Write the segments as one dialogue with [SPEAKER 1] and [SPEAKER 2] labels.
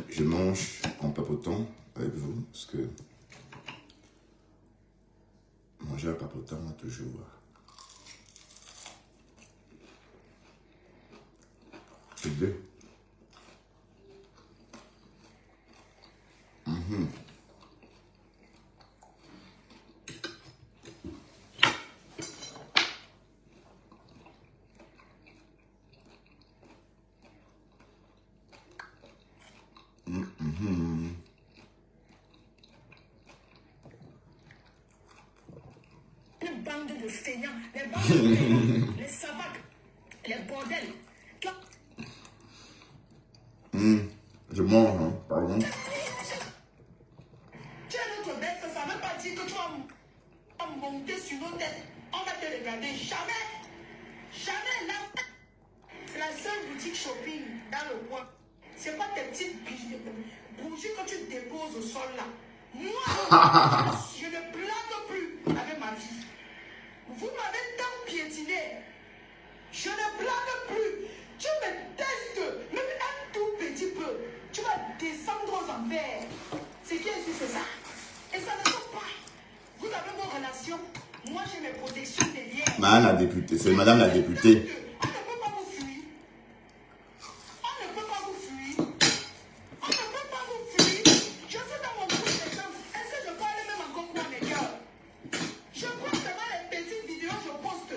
[SPEAKER 1] Je mange en papotant avec vous, parce que manger en papotant, toujours. C'est deux.
[SPEAKER 2] Une bande de feignants, les bandes de feignants, les sabacs, les bordels.
[SPEAKER 1] Je mange, hein, pardon.
[SPEAKER 2] Tu es notre bête, ça ne veut pas dire que tu vas monter sur nos têtes. On va te regarder. Jamais. Jamais. Là, c'est la seule boutique shopping dans le coin. C'est pas tes petites bougies que tu déposes au sol là. Moi, je ne blague plus avec ma vie. Vous m'avez tant piétiné. Je ne blague plus. Tu me testes, même un tout petit peu. Tu vas descendre aux enfers. C'est qui est-ce que c'est ça? Et ça ne peut pas. Vous avez vos relations. Moi, j'ai mes protections derrière.
[SPEAKER 1] Madame la députée, c'est madame la députée.
[SPEAKER 2] On ne peut pas vous fuir. On ne peut pas vous fuir. On ne peut pas vous fuir. Je suis dans mon groupe d'exemple. Est-ce que je parle même encore quoi, mes gars? Je poste seulement les petites vidéos, je poste.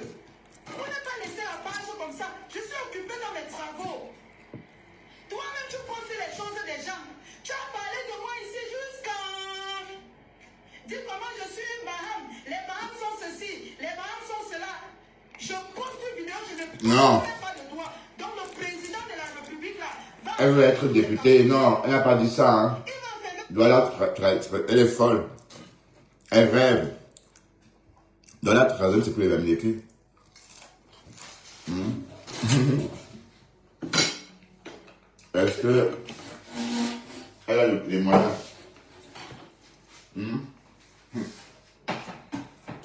[SPEAKER 2] Vous n'avez pas laissé la page comme ça. Je suis occupé dans mes travaux. Toi-même, tu postes les choses des gens. Tu as parlé de moi ici jusqu'à... Dis comment je suis une Baham. Les Bahams sont ceci, les Bahams sont cela. Je poste une vidéo, je ne
[SPEAKER 1] Non.
[SPEAKER 2] parle pas de toi. Donc le président de la République là...
[SPEAKER 1] Elle veut être députée. Non, elle n'a pas dit ça. Hein. Voilà, elle est folle. Elle rêve. Dans la troisième, c'est pour les américains. Est-ce que elle a les moyens?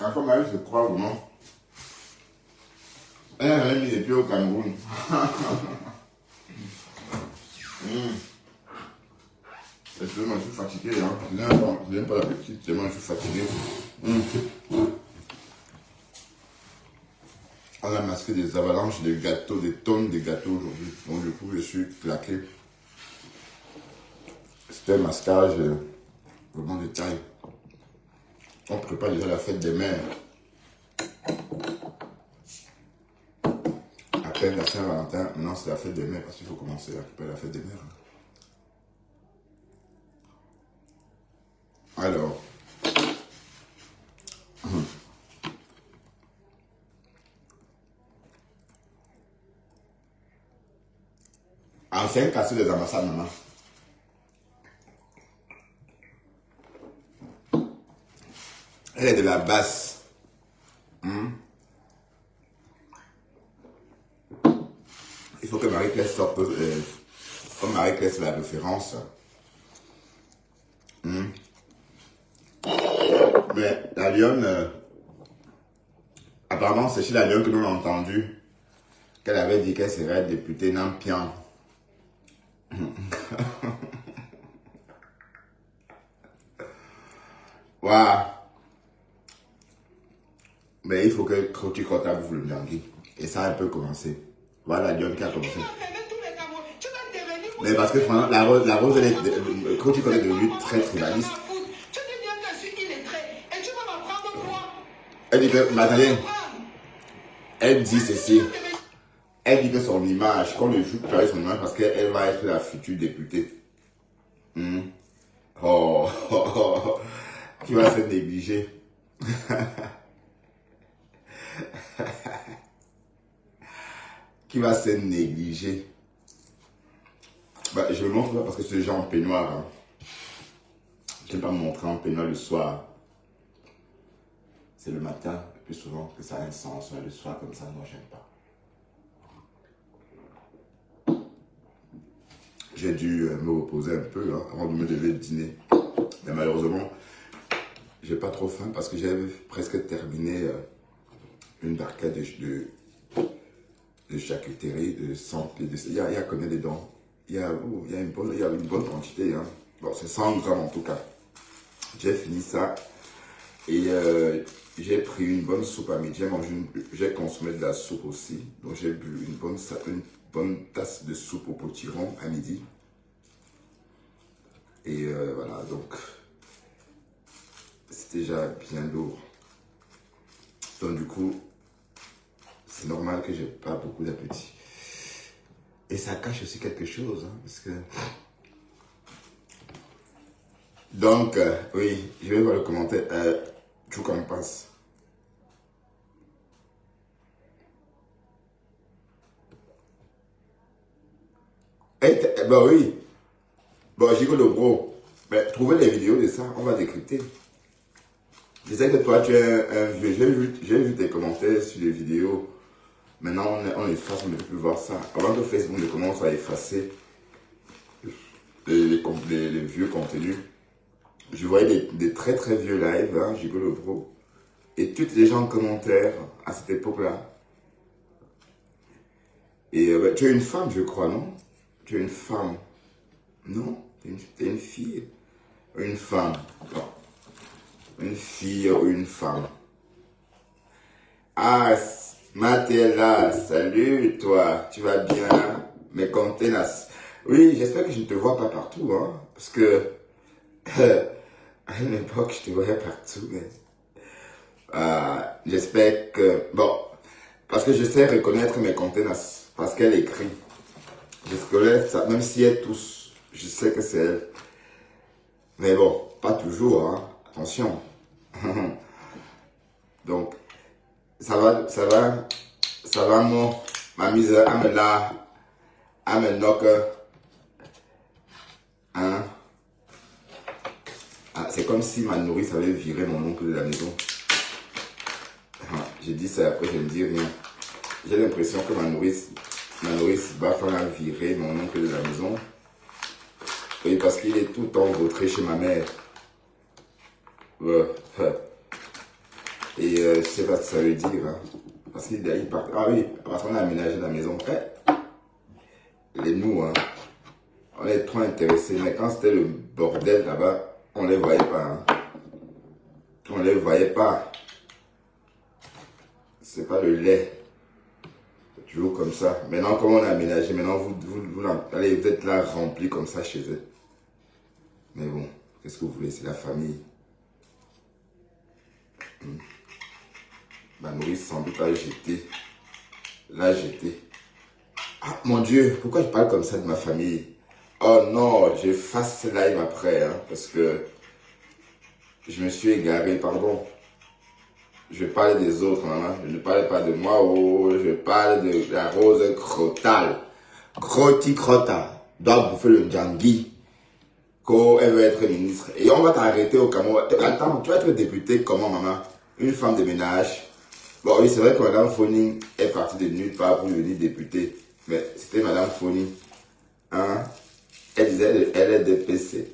[SPEAKER 1] La femme, elle se croit vraiment. Elle a mis les pieds au Cameroun. Excusez-moi, je suis fatigué. Hein. Je n'aime pas la petite, tellement je suis fatigué. On a masqué des avalanches, des gâteaux, des tonnes de gâteaux aujourd'hui. Donc du coup, je suis claqué. C'était un masquage vraiment de taille. On prépare déjà la fête des mères. Après la Saint-Valentin, maintenant c'est la fête des mères parce qu'il faut commencer à préparer la fête des mères. Alors, ancien cassé des ambassades, maman. Elle est de la basse. Il faut que Marie-Claire sorte. Comme Marie-Claire, c'est la référence. Mais la lionne, apparemment, c'est chez la lionne que nous avons entendu qu'elle avait dit qu'elle serait députée Nampian. Waouh! Mais il faut que Crotty Kota bouffe le Nyangui. Et ça a un peu commencé. Voilà la lionne qui a commencé. Mais parce que franchement, la rose, elle est, Crotty Kota est devenue très tribaliste. Elle dit que, mais attendez, elle dit ceci. Elle dit que son image, qu'on ne joue pas avec son image parce qu'elle va être la future députée. Oh, qui va se négliger. Qui va se négliger. Bah, je le montre parce que c'est déjà en peignoir. Hein. Je n'aime pas me montrer en peignoir le soir. C'est le matin, le plus souvent, que ça a un sens. Mais le soir, comme ça, non, j'aime pas. J'ai dû me reposer un peu hein, avant de me lever le dîner. Mais malheureusement, j'ai pas trop faim parce que j'avais presque terminé une barquette de charcuterie, de sang. Il y a combien dedans? il y a une bonne quantité. Hein. Bon, c'est 100 grammes en tout cas. J'ai fini ça. Et j'ai pris une bonne soupe à midi. J'ai consommé de la soupe aussi. Donc j'ai bu une bonne tasse de soupe au potiron à midi. Et voilà, donc c'était déjà bien lourd. Donc du coup, c'est normal que j'ai pas beaucoup d'appétit. Et ça cache aussi quelque chose, hein, parce que... Donc, oui, je vais voir le commentaire. Tu qu'on passe. Ben oui. Bon, Gigo le bro. Mais trouvez les vidéos de ça, on va décrypter. Je sais que toi, tu es un vieux. J'ai vu tes commentaires sur les vidéos. Maintenant, on efface, on ne peut plus voir ça. Avant que Facebook ne commence à effacer les vieux contenus, je voyais des très très vieux lives, hein, Gigo le bro. Et tous les gens en commentaire à cette époque-là. Et tu es une femme, je crois, non? Tu es une femme. Non? Tu es une fille? Une femme. Non. Une fille ou une femme. Ah, Mathéla, salut toi, tu vas bien? Mes contenas. Oui, j'espère que je ne te vois pas partout, hein, parce que à une époque, je te voyais partout, mais j'espère que, bon, parce que je sais reconnaître mes contenas, parce qu'elle écrit. Je connais ça, même si elle tousse, je sais que c'est elle. Mais bon, pas toujours, hein, attention. Donc, ça va, moi, ma mise à me là, à me knock, hein. Ah, c'est comme si ma nourrice avait viré mon oncle de la maison. J'ai dit ça, après je ne dis rien. J'ai l'impression que ma nourrice va faire virer mon oncle de la maison. Oui, parce qu'il est tout le temps vautré chez ma mère. Et je sais pas ce que ça veut dire. Hein. Parce qu'il part. Ah oui, parce qu'on a aménagé la maison. Nous, hein, on est trop intéressés. Mais quand c'était le bordel là-bas, on les voyait pas. Hein. On les voyait pas. C'est pas le lait. C'est toujours comme ça. Maintenant, comme on a aménagé, maintenant allez, vous êtes là remplis comme ça chez eux. Mais bon, qu'est-ce que vous voulez, c'est la famille. Ma nourrice sans doute l'a jeté. Ah mon Dieu, pourquoi je parle comme ça de ma famille? Oh non, j'efface ce live après, hein, parce que je me suis égaré, pardon. Je parle des autres, maman. Je ne parle pas de moi, oh, je parle de la Rose Crotale. Crota doit bouffer le Djangui. Elle veut être ministre. Et on va t'arrêter au Cameroun. Attends, tu vas être député comment, maman? Une femme de ménage. Bon, oui, c'est vrai que Madame Foni est partie de nulle part pour devenir députée. Mais c'était Madame Foni. Hein? Elle disait, elle est DPC.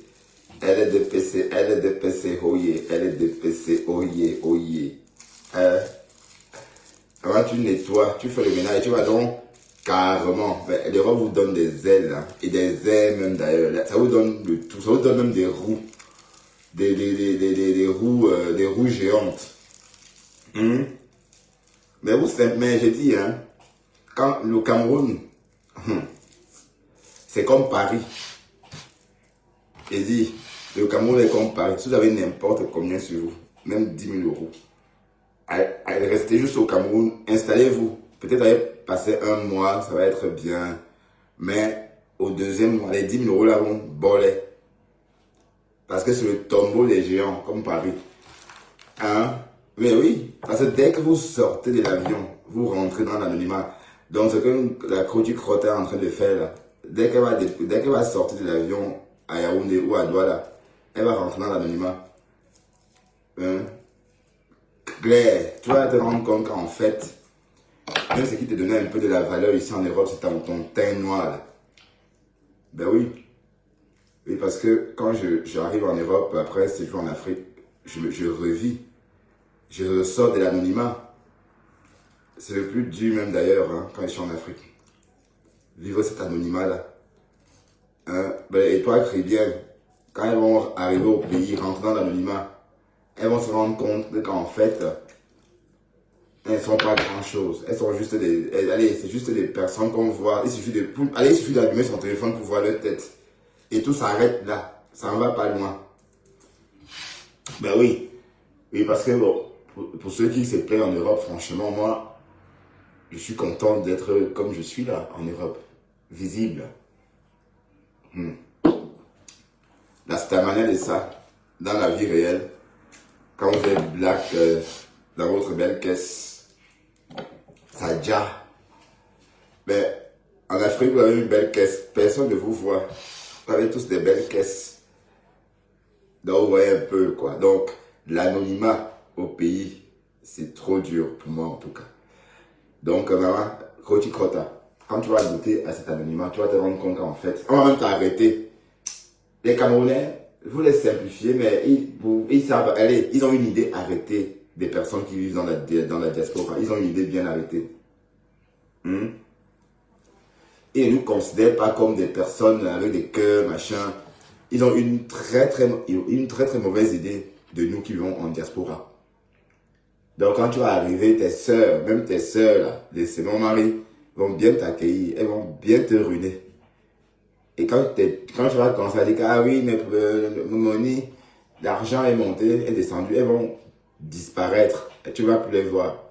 [SPEAKER 1] Elle est DPC, elle est DPC, oye. Elle est DPC, oye, oye. Avant, tu nettoies, tu fais le ménage, tu vas donc carrément. Les rois vous donnent des ailes, hein, et des ailes même d'ailleurs. Ça vous donne le tout, ça vous donne même des roues. Des roues géantes. Mais j'ai dit, hein, quand le Cameroun, c'est comme Paris. J'ai dit, le Cameroun est comme Paris. Si vous avez n'importe combien sur vous, même 10 000 euros, restez juste au Cameroun, installez-vous. Peut-être allez passer un mois, ça va être bien. Mais au deuxième mois, les 10 000 euros là vont boler. Parce que c'est le tombeau des géants, comme Paris. Hein? Mais oui, parce que dès que vous sortez de l'avion, vous rentrez dans l'anonymat. Donc, ce que la Croix est en train de faire là, dès qu'elle va sortir de l'avion à Yaoundé ou à Douala, elle va rentrer dans l'anonymat. Hein? Claire, tu vas te rendre compte qu'en fait, même ce qui te donnait un peu de la valeur ici en Europe, c'est ton teint noir là. Ben oui. Oui, parce que quand j'arrive en Europe, après 7 jours en Afrique, je revis. Je ressors de l'anonymat. C'est le plus dur même d'ailleurs, hein, quand je suis en Afrique. Vivre cet anonymat-là. Hein? Et toi, chrétienne, quand elles vont arriver au pays, rentrer dans l'anonymat, elles vont se rendre compte qu'en fait, elles ne sont pas grand-chose. Elles sont juste allez, c'est juste des personnes qu'on voit. Il suffit d'allumer son téléphone pour voir leur tête. Et tout s'arrête là. Ça ne va pas loin. Ben oui. Oui, parce que bon, pour ceux qui se plaignent en Europe, franchement, moi, je suis content d'être comme je suis là, en Europe. Visible. Là, c'est la manière de ça. Dans la vie réelle, quand vous êtes black dans votre belle caisse, ça déjà. Mais en Afrique, vous avez une belle caisse. Personne ne vous voit. Vous avez tous des belles caisses. Donc, vous voyez un peu, quoi. Donc, l'anonymat au pays, c'est trop dur pour moi, en tout cas. Donc, maman, Koti Krota, quand tu vas goûter à cet anonymat, tu vas te rendre compte qu'en fait, on va même t'arrêter. Les Camerounais, vous les simplifiez, mais ils savent, allez, ils ont une idée arrêtée des personnes qui vivent dans la diaspora. Ils ont une idée bien arrêtée. Et ils ne nous considèrent pas comme des personnes avec des cœurs, machin. Ils ont une très très mauvaise idée de nous qui vivons en diaspora. Donc quand tu vas arriver, tes sœurs, même tes sœurs, là, c'est mon mari, vont bien t'accueillir, elles vont bien te ruiner. Et quand tu vas commencer à dire que, ah oui, mais Moni, l'argent est monté, est descendu, elles vont disparaître. Et tu ne vas plus les voir.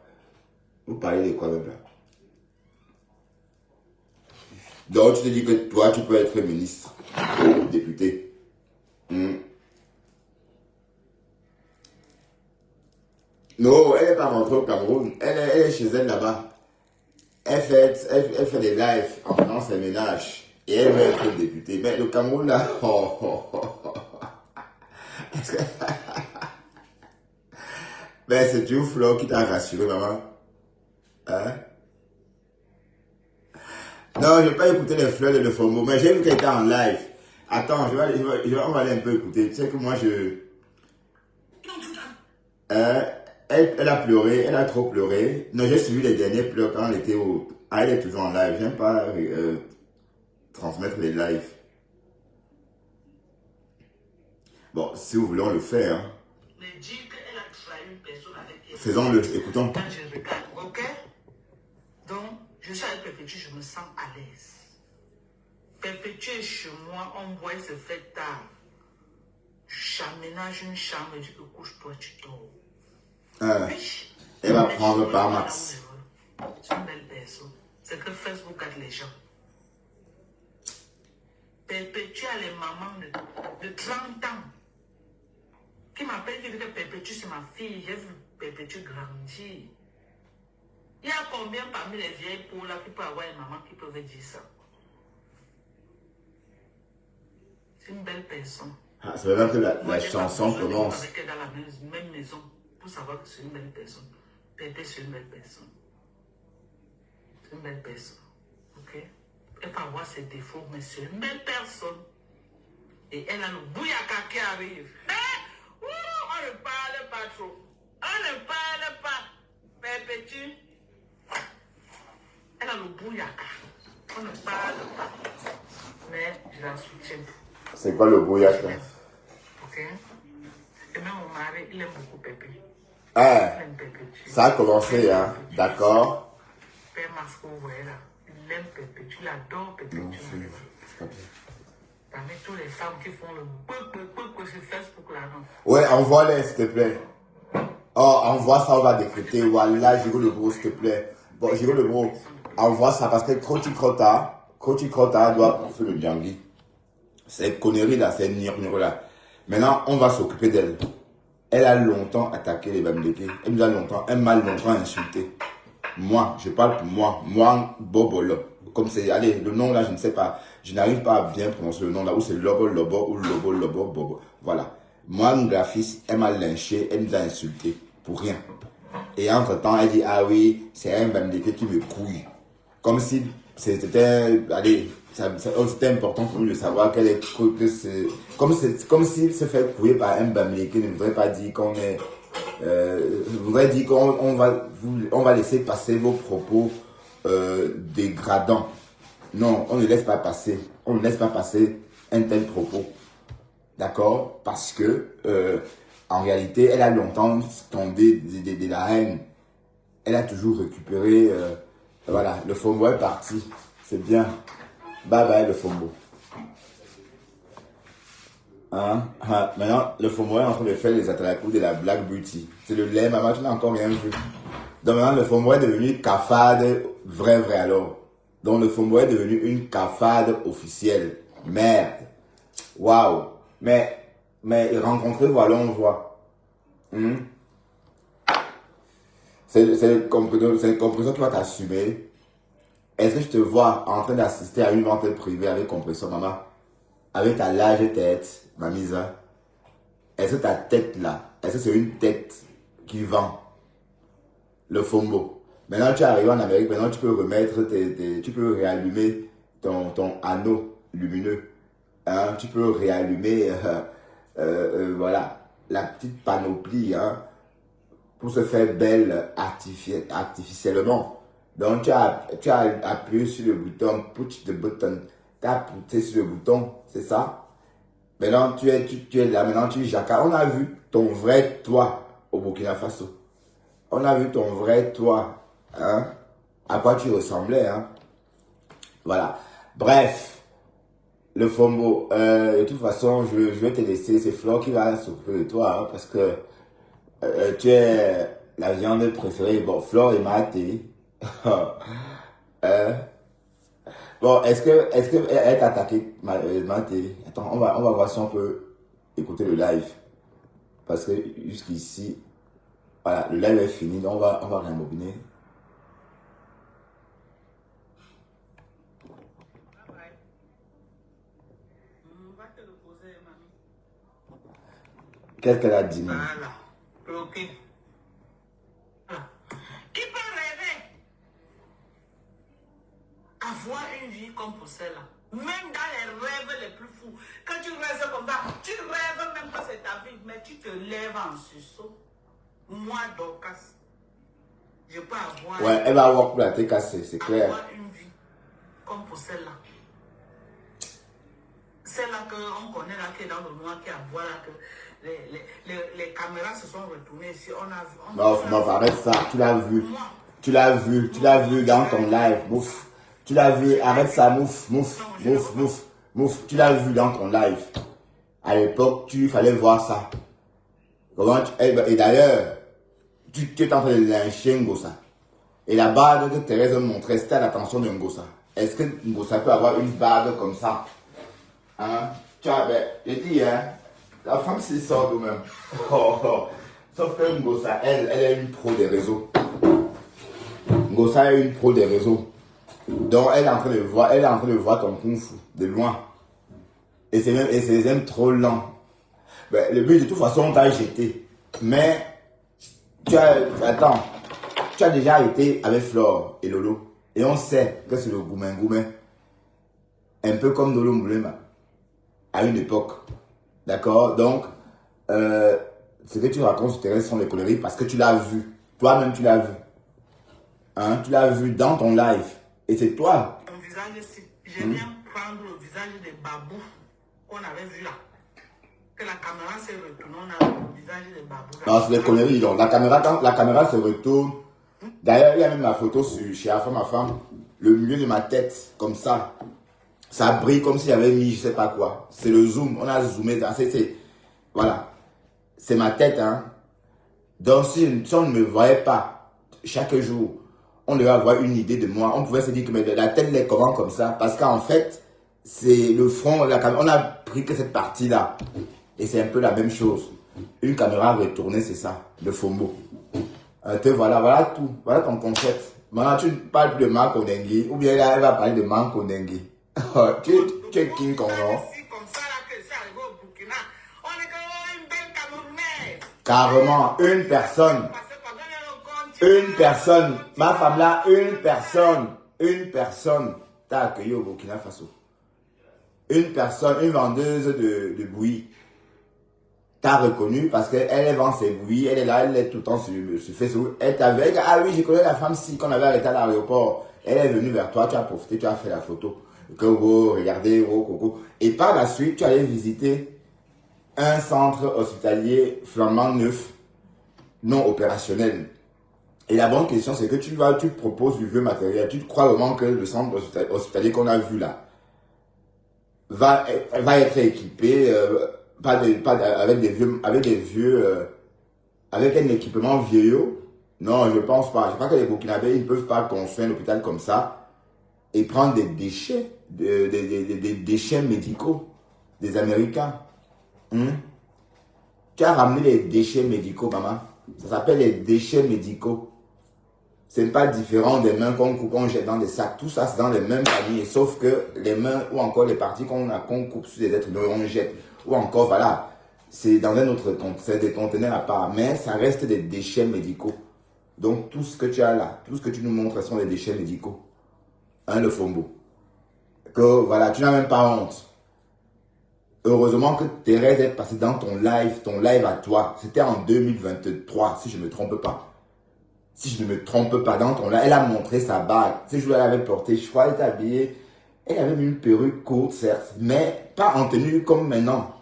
[SPEAKER 1] Vous parlez de quoi même là? Donc tu te dis que toi, tu peux être ministre ou député. Non, elle n'est pas rentrée au Cameroun. Elle est chez elle là-bas. Elle fait des lives en faisant ses ménages. Et elle veut être députée. Mais le Cameroun là, Ben, c'est Dieu Flo qui t'a rassuré, maman. Hein? Non, je n'ai pas écouté les fleurs de le FOMO, mais j'ai vu qu'elle était en live. Attends, on va aller un peu écouter. Tu sais que moi, elle a pleuré, elle a trop pleuré. Non, j'ai suivi les derniers pleurs quand elle était elle est toujours en live. J'aime pas transmettre les lives. Bon, si vous voulez, on le fait. Hein.
[SPEAKER 2] Me dire qu'elle a trahi une personne avec elle.
[SPEAKER 1] Faisons-le, écoutons.
[SPEAKER 2] Quand je regarde, ok? Donc, je suis avec Perpétue, je me sens à l'aise. Perpétue est chez moi, on voit, il se fait tard. J'aménage une chambre et je dis que couche-toi, tu dors.
[SPEAKER 1] Elle va prendre par Max.
[SPEAKER 2] C'est une belle personne. C'est que Facebook gâte les gens. Perpétue a les mamans de 30 ans qui m'appellent, qui disent que Perpétue c'est ma fille. J'ai vu Perpétue grandir. Il y a combien parmi les vieilles peaux là qui peuvent avoir une maman qui peuvent dire ça? C'est une belle personne.
[SPEAKER 1] Ah, c'est vraiment que la chanson commence.
[SPEAKER 2] Avec elle dans la même maison pour savoir que c'est une belle personne. Pépé, c'est une belle personne. C'est une belle personne. Ok? Elle peut avoir ses défauts, mais c'est une belle personne. Et elle a le bouyaka qui arrive. On ne parle pas trop. On ne parle pas. Perpétue. Elle a le bouyaka. On ne parle pas. Mais je la soutiens.
[SPEAKER 1] C'est quoi le bouyaka?
[SPEAKER 2] Ok? Et même mon mari, il aime beaucoup Pépé.
[SPEAKER 1] Ah, ça a commencé, hein? D'accord.
[SPEAKER 2] Père Masco, vous voyez là. Il aime Pépé. Tu l'adores, Pépé.
[SPEAKER 1] Non, c'est pas bien.
[SPEAKER 2] Parmi toutes les femmes qui font le peu sur Facebook là, non?
[SPEAKER 1] Ouais, envoie-les, s'il te plaît. Oh, envoie ça, on va décrypter. Voilà, Giro le Bro, s'il te plaît. Bon, Giro le Bro, envoie ça parce que Koti Krota doit faire le djangui. Ces conneries là, ces nir là. Maintenant, on va s'occuper d'elle. Elle a longtemps attaqué les Bamileke. Elle m'a longtemps insulté. Moi, je parle pour moi, Bobolo. Comme c'est, allez, le nom là, je ne sais pas. Je n'arrive pas à bien prononcer le nom là, ou c'est Lobo ou Lobo, Bobo. Voilà. Moi, une graphiste, elle m'a lynché, elle nous a insulté. Pour rien. Et entre temps, elle dit, ah oui, c'est un Bamileke qui me couille. Comme si c'était, allez, c'était important pour nous de savoir qu'elle est, comme s'il se fait couiller par un Bamileke ne voudrait pas dire qu'on est, voudrait dire qu'on va laisser passer vos propos dégradants. Non, on ne laisse pas passer. on ne laisse pas passer un tel propos. D'accord? Parce que, en réalité, elle a longtemps tombé de la haine. Elle a toujours récupéré, voilà, le Fombo est parti. C'est bien. Bye bye, le Fombo. Hein? Maintenant, le Fombo est en train de faire les attractions de la Black Beauty. C'est le lait, maman, tu n'as encore rien vu. Donc maintenant, le Fombo est devenu cafade, vrai alors. Donc le Fombo est devenu une cafade officielle. Merde. Waouh. Mais rencontrer, voilà, on voit. C'est le compresseur qui va t'assumer. Est-ce que je te vois en train d'assister à une vente privée avec compresseur, maman? Avec ta large tête, ma mise. Est-ce que ta tête là, est-ce que c'est une tête qui vend le Fombo? Maintenant tu es arrivé en Amérique, maintenant tu peux remettre, tu peux réallumer ton anneau lumineux. Hein? Tu peux réallumer, voilà, la petite panoplie, hein, pour se faire belle artificiellement. Donc tu as appuyé sur le bouton, push the button. Tu as poussé sur le bouton, c'est ça? Maintenant tu es là, maintenant tu es Jacques. On a vu ton vrai toi au Burkina Faso. On a vu ton vrai toi, hein? À quoi tu ressemblais, hein? Voilà. Bref, le Fombo, de toute façon, je vais te laisser. C'est Flore qui va s'occuper de toi, hein, parce que tu es la viande préférée. Bon, Flore et Maté. Bon, est-ce que elle t'a attaqué, Maté? Attends, on va voir si on peut écouter le live. Parce que jusqu'ici, voilà, le live est fini, donc on va réembobiner. Qu'est-ce qu'elle a dit, même?
[SPEAKER 2] Voilà, ok. Qui peut rêver avoir une vie comme pour celle-là? Même dans les rêves les plus fous. Quand tu rêves comme ça, tu rêves même pas c'est ta vie, mais tu te lèves en sursaut. Moi, Dorcas, je peux avoir...
[SPEAKER 1] Ouais, elle va avoir pour la tête cassée, c'est clair.
[SPEAKER 2] Avoir une vie comme pour celle-là. Celle-là qu'on connaît là, qui est dans le noir, qui a voilà que les caméras se sont retournées ici. On a vu.
[SPEAKER 1] Non, arrête ça, tu l'as vu. Tu l'as vu dans ton live, mouf. Tu l'as vu, arrête ça, mouf. Tu l'as vu dans ton live. À l'époque, il fallait voir ça. Et d'ailleurs, tu es en train de lyncher Ngossa. Et la barbe que Thérèse montrait, c'était à l'attention de Ngossa. Est-ce que Ngossa peut avoir une barbe comme ça? Hein? Tu vois, je dis, hein, la femme s'y sort nous-mêmes. Sauf que Ngossa, elle est une pro des réseaux. Ngossa est une pro des réseaux. Donc elle est en train de voir ton kung fu de loin. Et c'est même trop lent. Le but de toute façon, on t'a jeté. Mais tu as déjà été avec Flore et Lolo. Et on sait que c'est le goumen. Un peu comme Lolo Moulema. À une époque. D'accord? Donc, ce que tu racontes sur Thérèse sont les conneries parce que tu l'as vu. Toi-même, tu l'as vu. Hein? Tu l'as vu dans ton live. Et c'est toi.
[SPEAKER 2] Ton visage ici. J'aime bien prendre le visage des babous qu'on avait vu là. Que la caméra s'est retournée, on a le visage des babous.
[SPEAKER 1] Non, c'est les conneries. Donc. Quand la caméra se retourne, d'ailleurs, il y a même la photo chez Afra, ma femme, le milieu de ma tête, comme ça. Ça brille comme s'il y avait mis je sais pas quoi. C'est le zoom. On a zoomé. Voilà. C'est ma tête, hein. Donc, si on ne me voyait pas chaque jour, on devait avoir une idée de moi. On pouvait se dire que mais la tête est comment comme ça. Parce qu'en fait, c'est le front, on a pris que cette partie-là. Et c'est un peu la même chose. Une caméra retournée, c'est ça. Le Fombo. Voilà tout. Voilà ton concept. Maintenant, tu ne parles plus de Marc Ondengi. Ou bien là, elle va parler de Marc Ondengi. tu es King Kong, non? Carrément, une personne, ma femme là, une personne t'a accueilli au Burkina Faso. Une personne, une vendeuse de bouillie, t'a reconnu parce qu'elle vend ses bouillies, elle est là, elle est tout le temps sur Facebook. Elle t'a vu, ah oui, je connais la femme ci qu'on avait arrêtée à l'aéroport. Elle est venue vers toi, tu as profité, tu as fait la photo. que vous regardez vos cocos. Et par la suite, tu allais visiter un centre hospitalier flambant neuf, non opérationnel. Et la bonne question, c'est que tu proposes du vieux matériel. Tu crois vraiment que le centre hospitalier qu'on a vu là va être équipé avec un équipement vieillot? Non, je pense pas. Je crois que les Burkinabés, ils ne peuvent pas construire un hôpital comme ça et prendre des déchets, des déchets médicaux des Américains. Tu as ramené les déchets médicaux, maman. Ça s'appelle les déchets médicaux. Ce n'est pas différent des mains qu'on coupe, on jette dans des sacs. Tout ça, c'est dans les mêmes paniers. Sauf que les mains ou encore les parties qu'on coupe sur des êtres humains, on jette. Ou encore, voilà, c'est dans un autre conteneur, c'est des conteneurs à part. Mais ça reste des déchets médicaux. Donc, tout ce que tu as là, tout ce que tu nous montres, ce sont des déchets médicaux. Le Fombo. Que, voilà, tu n'as même pas honte. Heureusement que Thérèse est passée dans ton live à toi. C'était en 2023, si je ne me trompe pas. Si je ne me trompe pas, dans ton live, elle a montré sa bague. Ce jour, elle avait porté, je crois, elle était habillée. Elle avait mis une perruque courte, certes, mais pas en tenue comme maintenant.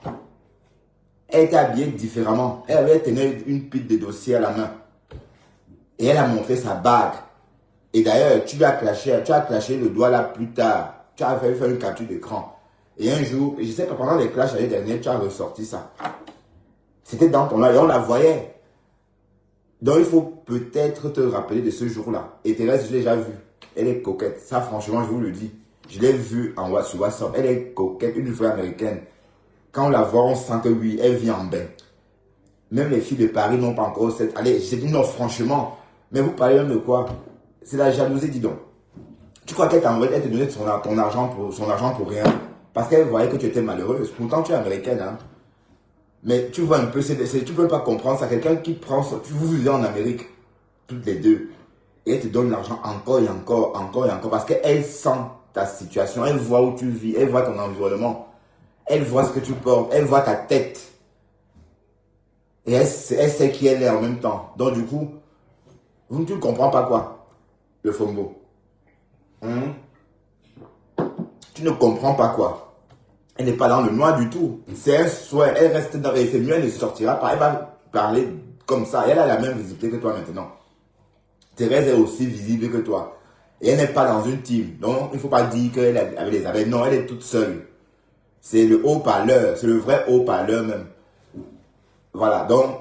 [SPEAKER 1] Elle était habillée différemment. Elle avait tenu une pile de dossiers à la main. Et elle a montré sa bague. Et d'ailleurs, tu as clashé le doigt là plus tard. Tu as fait une capture d'écran. Et un jour, je sais pas, pendant les clashs l'année dernière, tu as ressorti ça. C'était dans ton live et on la voyait. Donc il faut peut-être te rappeler de ce jour-là. Et Thérèse, je l'ai déjà vue. Elle est coquette. Ça, franchement, je vous le dis. Je l'ai vue sur WhatsApp. Elle est coquette, une vraie américaine. Quand on la voit, on sent que oui, elle vit en bain. Même les filles de Paris n'ont pas encore cette... Allez, je dis non, franchement. Mais vous parlez même de quoi? C'est la jalousie, dis donc. Tu crois qu'elle t'a envoyé, elle te donnait son argent pour rien? Parce qu'elle voyait que tu étais malheureuse. Pourtant, tu es américaine, hein. Mais tu vois un peu, tu peux pas comprendre ça. Quelqu'un qui prend ça, vous vivez en Amérique, toutes les deux. Et elle te donne l'argent encore et encore, encore et encore. Parce qu'elle sent ta situation. Elle voit où tu vis. Elle voit ton environnement. Elle voit ce que tu portes. Elle voit ta tête. Et elle sait qui elle est en même temps. Donc du coup, tu ne comprends pas quoi? Le Fombo. Tu ne comprends pas quoi? Elle n'est pas dans le noir du tout. C'est un souhait. Elle reste dans... Et c'est mieux, elle ne sortira pas. Elle va parler comme ça. Elle a la même visibilité que toi maintenant. Thérèse est aussi visible que toi. Et elle n'est pas dans une team. Donc, il ne faut pas dire qu'elle avait des abeilles. Non, elle est toute seule. C'est le haut-parleur. C'est le vrai haut-parleur même. Voilà. Donc,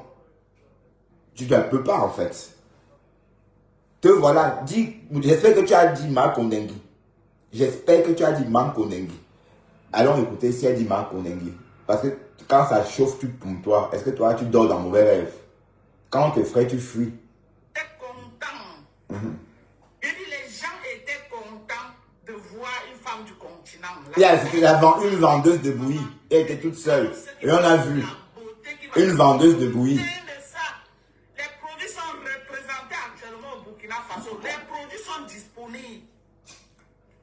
[SPEAKER 1] tu ne peux pas en fait. Te voilà. J'espère que tu as dit Marc Ondengi. J'espère que tu as dit Marc Ondengi. Allons écouter si elle dit Marc Ondengi. Parce que quand ça chauffe, tu pompes toi. Est-ce que toi, tu dors dans mauvais rêve? Quand on te fraye, tu fuis.
[SPEAKER 2] J'étais content. Et puis les gens étaient contents de voir une femme du continent.
[SPEAKER 1] C'était une vendeuse de bouillie. Elle était toute seule. Et on a vu une vendeuse de bouillie.
[SPEAKER 2] Les produits sont représentés actuellement au Burkina Faso. Les produits sont disponibles.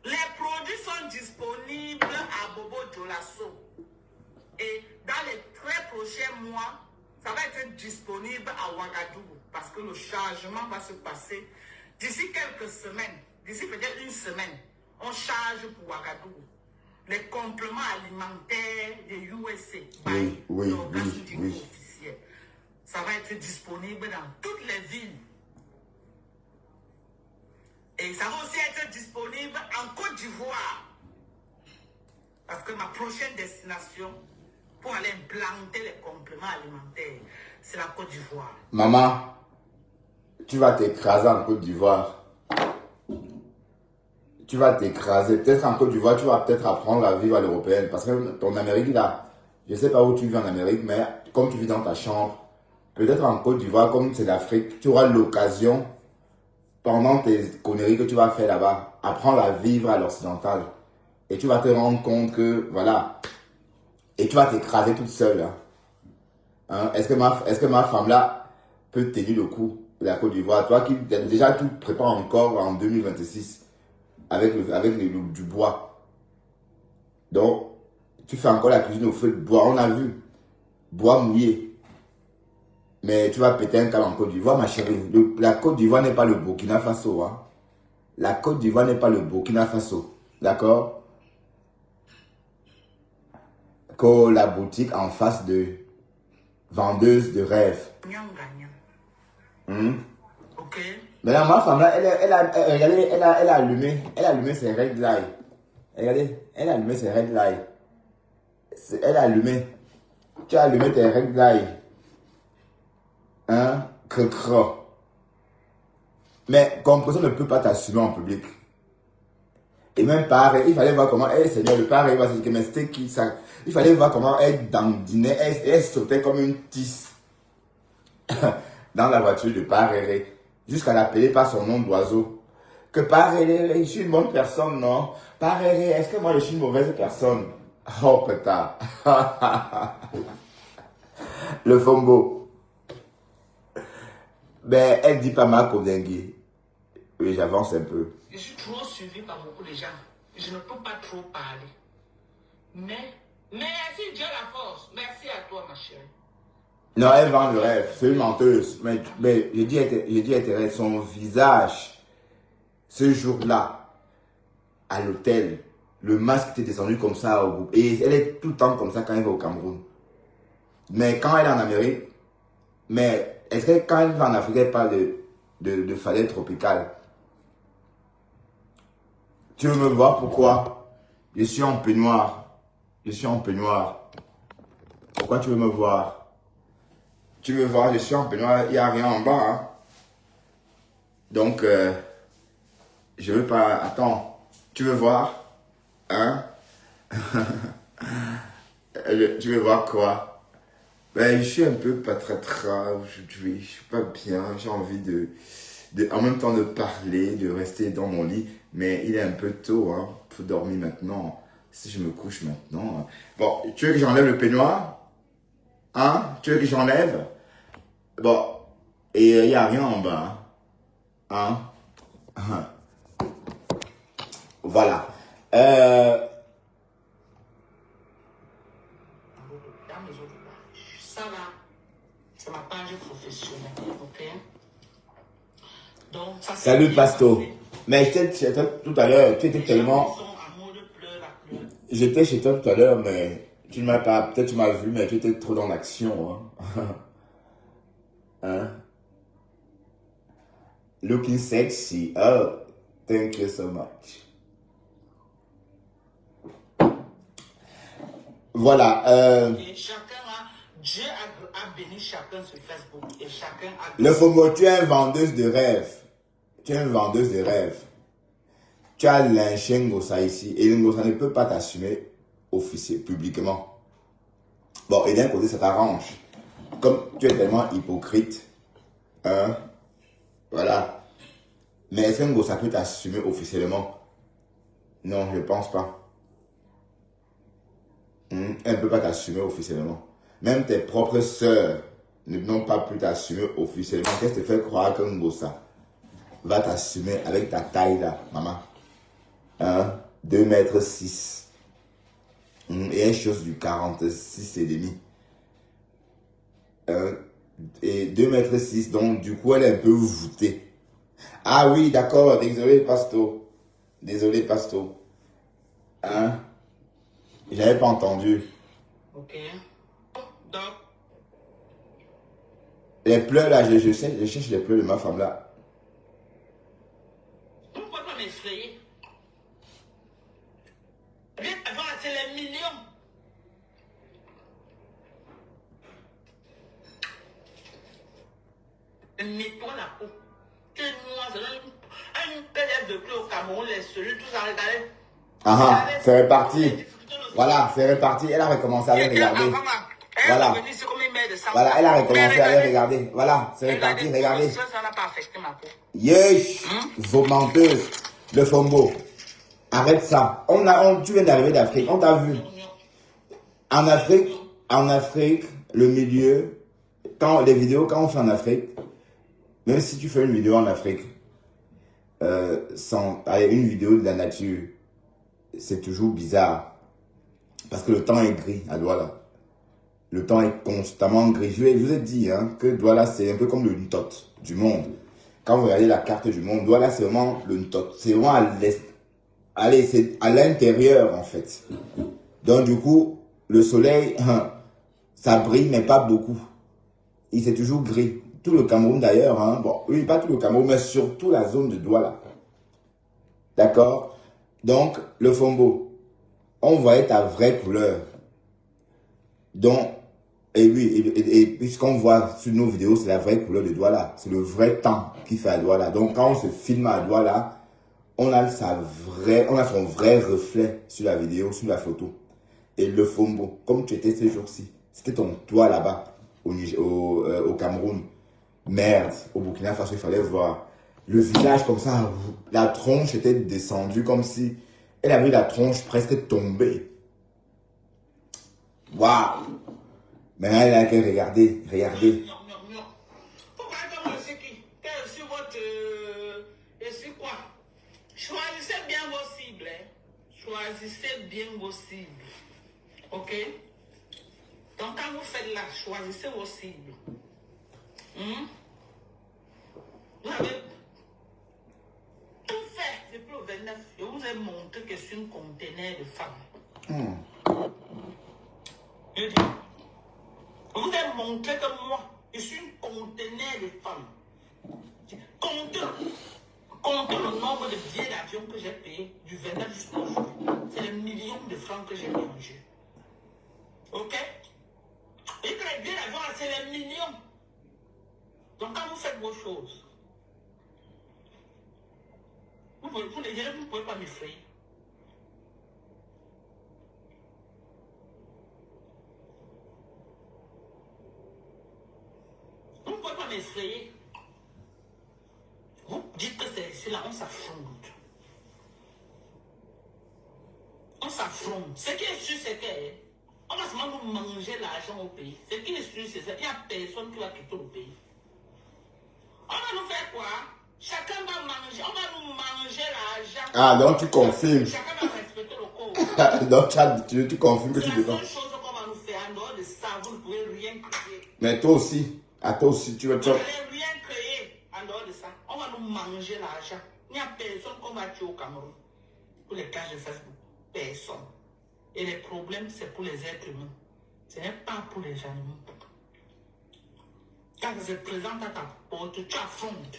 [SPEAKER 2] Les produits sont disponibles à Bobo Dioulasso. Et dans les très prochains mois, ça va être disponible à Ouagadougou. Parce que le changement va se passer d'ici quelques semaines. D'ici peut-être une semaine, on charge pour Ouagadougou. Les compléments alimentaires des USA.
[SPEAKER 1] Oui.
[SPEAKER 2] Officiel. Ça va être disponible dans toutes les villes. Et ça va aussi être disponible en Côte d'Ivoire. Parce que ma prochaine destination pour aller implanter les compléments alimentaires, c'est la Côte d'Ivoire.
[SPEAKER 1] Maman, tu vas t'écraser en Côte d'Ivoire. Tu vas t'écraser. Peut-être en Côte d'Ivoire, tu vas peut-être apprendre à vivre à l'européenne. Parce que ton Amérique là, je ne sais pas où tu vis en Amérique, mais comme tu vis dans ta chambre, peut-être en Côte d'Ivoire, comme c'est l'Afrique, tu auras l'occasion, pendant tes conneries que tu vas faire là-bas, apprendre à vivre à l'occidental. Et tu vas te rendre compte que, voilà, et tu vas t'écraser toute seule. Hein? Est-ce que ma femme là peut tenir le coup de la Côte d'Ivoire? Toi qui déjà tu prépares encore en 2026 avec du bois. Donc, tu fais encore la cuisine au feu de bois. On a vu. Bois mouillé. Mais tu vas péter un câble en Côte d'Ivoire, ma chérie. La Côte d'Ivoire n'est pas le Burkina Faso. Hein. La Côte d'Ivoire n'est pas le Burkina Faso. D'accord? que la boutique en face de vendeuse de rêve.
[SPEAKER 2] Ok.
[SPEAKER 1] Maintenant, ma femme là, regardez, elle a allumé ses red lights. Regardez, elle a allumé ses red lights. Elle a allumé. Tu as allumé tes red lights. Hein? Creux. Mais comme personne ne peut pas t'assumer en public. Et même pareil, il fallait voir comment elle, Seigneur, le pareil, va se dire, mais c'était qui ça? Il fallait voir comment elle dandinait, elle sautait comme une tisse dans la voiture de pareil, jusqu'à l'appeler par son nom d'oiseau. Que pareil, je suis une bonne personne, non? Pareil, est-ce que moi je suis une mauvaise personne? Oh putain. Le fombo. Ben, elle dit pas mal comme dingue. Oui, j'avance un peu.
[SPEAKER 2] Je suis trop suivi par beaucoup de gens. Je ne peux pas trop parler. Mais, merci Dieu la force. Merci à toi, ma chérie.
[SPEAKER 1] Non, elle vend le rêve. C'est une menteuse. Mais j'ai dit intérêt. Son visage, ce jour-là, à l'hôtel, le masque était descendu comme ça au groupe. Et elle est tout le temps comme ça quand elle va au Cameroun. Mais quand elle est en Amérique, mais est-ce que quand elle va en Afrique, elle parle de falaise tropicale? Tu veux me voir pourquoi? Je suis en peignoir. Je suis en peignoir. Pourquoi tu veux me voir? Tu veux voir, je suis en peignoir, il n'y a rien en bas. Hein? Donc, je veux pas... Attends, tu veux voir? Hein? Tu veux voir quoi? Ben, je suis un peu patratra aujourd'hui, je suis pas bien, j'ai envie en même temps de parler, de rester dans mon lit, mais il est un peu tôt, hein, faut dormir maintenant, si je me couche maintenant. Bon, tu veux que j'enlève le peignoir? Hein? Tu veux que j'enlève? Bon, et il n'y a rien en bas, hein? Voilà.
[SPEAKER 2] Ça là, c'est ma page professionnelle, ok? Donc, ça,
[SPEAKER 1] salut Pasto. Mais j'étais tout à l'heure, tu étais tellement... J'étais chez toi tout à l'heure, mais tu ne m'as pas... Peut-être tu m'as vu, mais tu étais trop dans l'action. Hein? Hein? Looking sexy. Oh, thank you so much. Voilà.
[SPEAKER 2] Et chacun Dieu a béni chacun sur Facebook. Et chacun a...
[SPEAKER 1] Le FOMO, tu es une vendeuse de rêves. Tu es une vendeuse de rêves. Tu as lynché Ngossa ici. Et Ngossa ne peut pas t'assumer publiquement. Bon, et d'un côté, ça t'arrange. Comme tu es tellement hypocrite. Hein? Voilà. Mais est-ce que Ngossa peut t'assumer officiellement? Non, je ne pense pas. Elle ne peut pas t'assumer officiellement. Même tes propres sœurs n'ont pas pu t'assumer officiellement. Qu'est-ce qui te fait croire que Ngossa va t'assumer avec ta taille là, maman? 2 mètres 6. Et une chose du 46 et demi. Et 2 mètres 6, donc du coup elle est un peu voûtée. Ah oui, d'accord, désolé Pasto. Désolé Pasto. Hein? J'avais pas entendu.
[SPEAKER 2] Ok. Donc.
[SPEAKER 1] Les pleurs là, je cherche les pleurs de ma femme là.
[SPEAKER 2] Pourquoi pas m'effrayer? Viens avant, c'est les millions. Nettoie la peau. Tu es noir, c'est une période de clé au Cameroun, les cellules, tout ça, regardez.
[SPEAKER 1] Ah, c'est reparti. Voilà, c'est reparti. Elle a recommencé à les regarder. Voilà. Voilà, elle a recommencé à les regarder. Voilà, c'est reparti, regardez. Yesh, vos menteuses, le fombo. Arrête ça. Tu viens d'arriver d'Afrique, on t'a vu. En Afrique, le milieu, les vidéos, quand on fait en Afrique, même si tu fais une vidéo en Afrique, une vidéo de la nature, c'est toujours bizarre. Parce que le temps est gris à Douala. Le temps est constamment gris. Je vous ai dit que Douala, c'est un peu comme le Ntot du monde. Quand vous regardez la carte du monde, Douala, c'est vraiment le Ntot. C'est vraiment à l'est. Allez, c'est à l'intérieur, en fait. Donc, du coup, le soleil, ça brille, mais pas beaucoup. Il c'est toujours gris. Tout le Cameroun d'ailleurs, hein, bon, oui, pas tout le Cameroun, mais surtout la zone de Douala. D'accord? Donc, le Fombo, on voyait ta vraie couleur. Donc, et oui, et puisqu'on voit sur nos vidéos, c'est la vraie couleur de Douala. C'est le vrai temps qui fait à Douala. Donc, quand on se filme à Douala, on a son vrai reflet sur la vidéo, sur la photo. Et le Fombo, comme tu étais ces jours-ci, c'était ton toit là-bas, au Cameroun. Merde, au Burkina Faso, il fallait voir. Le visage comme ça, la tronche était descendue comme si elle avait la tronche presque tombée. Waouh! Maintenant, elle a qu'à regarder.
[SPEAKER 2] Pourquoi c'est qui? Quel est votre... et c'est quoi? Choisissez bien vos cibles. Hein? Choisissez bien vos cibles. Ok? Donc, quand vous faites là, choisissez vos cibles. Vous avez tout fait depuis le 29. Je vous ai montré que je suis un conteneur de femmes. Je dis, je vous ai montré que moi, je suis un conteneur de femmes. Comptez le nombre de billets d'avion que j'ai payé du 29 jusqu'au jour. C'est des millions de francs que j'ai mangé. Ok? Et que les billets d'avion, c'est les millions. Donc quand vous faites vos choses, vous ne pouvez pas m'effrayer. Vous ne pouvez pas m'effrayer. Vous dites que c'est là, on s'affronte. On s'affronte. Ce qui est sûr, c'est qu'on va seulement nous manger l'argent au pays. Ce qui est sûr, c'est ça. Il n'y a personne qui va quitter le pays. On va nous faire quoi? Chacun va manger. On va nous manger l'argent.
[SPEAKER 1] Ah, donc tu confirmes.
[SPEAKER 2] Chacun va respecter le corps.
[SPEAKER 1] Donc tu confirmes que tu
[SPEAKER 2] C'est
[SPEAKER 1] peux.
[SPEAKER 2] la seule chose qu'on va nous faire. En dehors de ça, vous ne pouvez rien créer.
[SPEAKER 1] Mais toi aussi, tu vas
[SPEAKER 2] Vous n'allez rien créer en dehors de ça. On va nous manger l'argent. Il n'y a personne qu'on va tuer au Cameroun. Pour les cages de Facebook. Personne. Et les problèmes, c'est pour les êtres humains. Ce n'est pas pour les animaux. Quand ça se présente à ta porte, tu affrontes.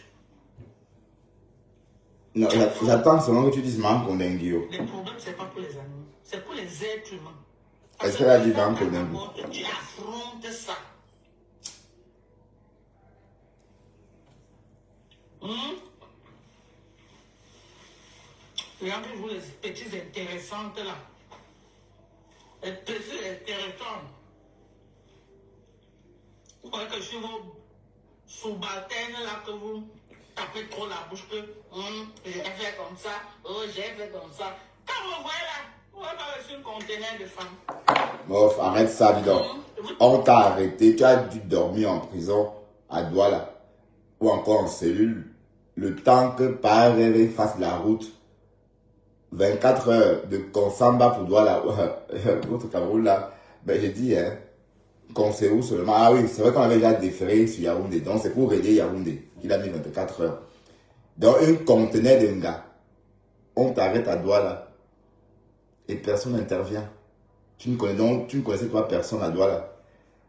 [SPEAKER 1] Non, j'attends seulement que tu dises Mam Kondengio.
[SPEAKER 2] Les problèmes, ce n'est pas pour les animaux. C'est pour les êtres humains.
[SPEAKER 1] Est-ce qu'elle a dit Mam Kondengio?
[SPEAKER 2] Tu affrontes ça. Regardez-vous les petits intéressantes là. Les petits intéressants. Vous croyez que je suis vos subalternes là que vous tapez trop la bouche que j'ai fait comme ça, j'ai fait comme ça. Quand vous voyez là, vous voyez pas reçu un conteneur de femmes.
[SPEAKER 1] Bon, arrête ça, dis donc. On t'a arrêté, tu as dû dormir en prison à Douala ou encore en cellule. Le temps que Paré fasse la route, 24 heures de Konsamba pour Douala, votre Cameroun là, ben j'ai dit, hein, qu'on sait où seulement. Ah oui, c'est vrai qu'on avait déjà déféré sur Yaoundé, donc c'est pour aider Yaoundé qu'il a mis 24 heures. Dans un conteneur d'un gars, on t'arrête à Douala et personne n'intervient. Tu ne connaissais pas personne à Douala.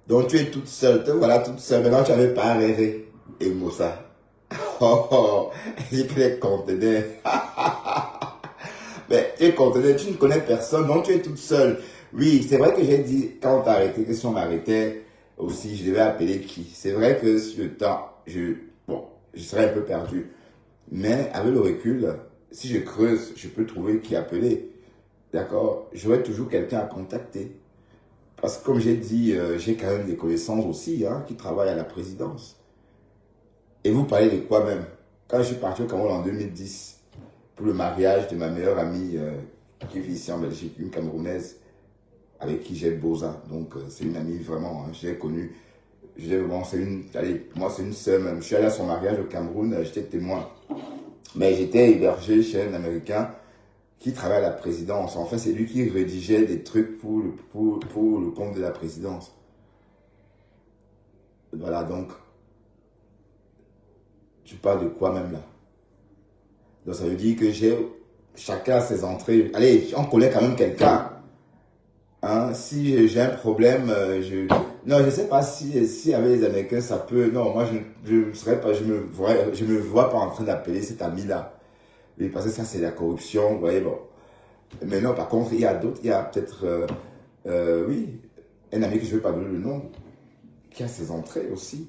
[SPEAKER 1] Donc tu es toute seule, te voilà toute seule. Maintenant tu n'avais pas rêvé. Et Moussa. Oh, j'ai que les conteneurs. Mais tu es conteneur, tu ne connais personne, donc tu es toute seule. Oui, c'est vrai que j'ai dit, quand on t'a arrêté, que si on m'arrêtait aussi, je devais appeler qui. C'est vrai que sur le temps, je serais un peu perdu. Mais avec le recul, si je creuse, je peux trouver qui appeler. D'accord? J'aurai toujours quelqu'un à contacter. Parce que comme j'ai dit, j'ai quand même des connaissances aussi hein, qui travaillent à la présidence. Et vous parlez de quoi même? Quand je suis parti au Cameroun en 2010, pour le mariage de ma meilleure amie qui vit ici en Belgique, une Camerounaise, avec qui j'ai Boza. Donc c'est une amie vraiment, hein, j'ai connue. Moi c'est une sœur même. Je suis allé à son mariage au Cameroun, j'étais témoin. Mais j'étais hébergé chez un Américain qui travaille à la présidence. En fait, c'est lui qui rédigeait des trucs pour le compte de la présidence. Voilà, donc, tu parles de quoi même là? Donc, ça veut dire que chacun a ses entrées. Allez, on connaît quand même quelqu'un. Hein, si j'ai un problème, non, je ne sais pas si avec les Américains, ça peut... Non, moi, je ne serais pas... Je me vois pas en train d'appeler cet ami-là. Oui, parce que ça, c'est la corruption, vous voyez, bon. Mais non, par contre, il y a d'autres, il y a peut-être... oui, un ami que je ne vais pas donner le nom, qui a ses entrées aussi.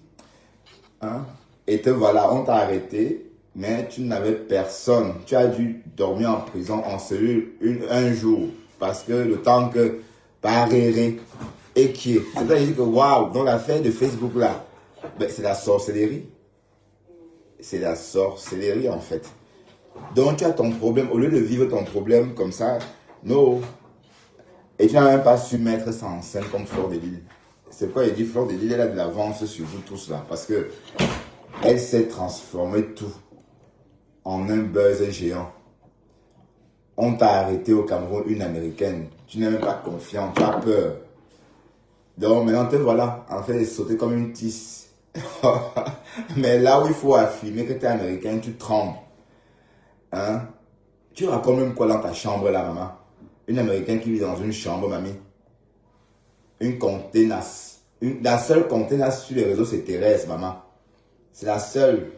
[SPEAKER 1] Hein? Et te voilà, on t'a arrêté, mais tu n'avais personne. Tu as dû dormir en prison, en cellule, un jour. Parce que le temps que Paréré et qui est. C'est-à-dire que, waouh, dans l'affaire de Facebook là, ben, c'est la sorcellerie. C'est la sorcellerie en fait. Donc tu as ton problème, au lieu de vivre ton problème comme ça, non. Et tu n'as même pas su mettre ça en scène comme Fleur de Lille. C'est pourquoi il dit Fleur de Lille, elle a de l'avance sur vous tous là. Parce que elle s'est transformée tout en un buzz géant. On t'a arrêté au Cameroun, une américaine. Tu n'es même pas confiant, tu as peur. Donc maintenant te voilà en train de sauter comme une tisse. Mais là où il faut affirmer que tu es américain, tu trembles. Hein? Tu racontes même quoi dans ta chambre là, maman? Une américaine qui vit dans une chambre, mamie. Une contenace. La seule contenace sur les réseaux, c'est Thérèse, maman. C'est la seule.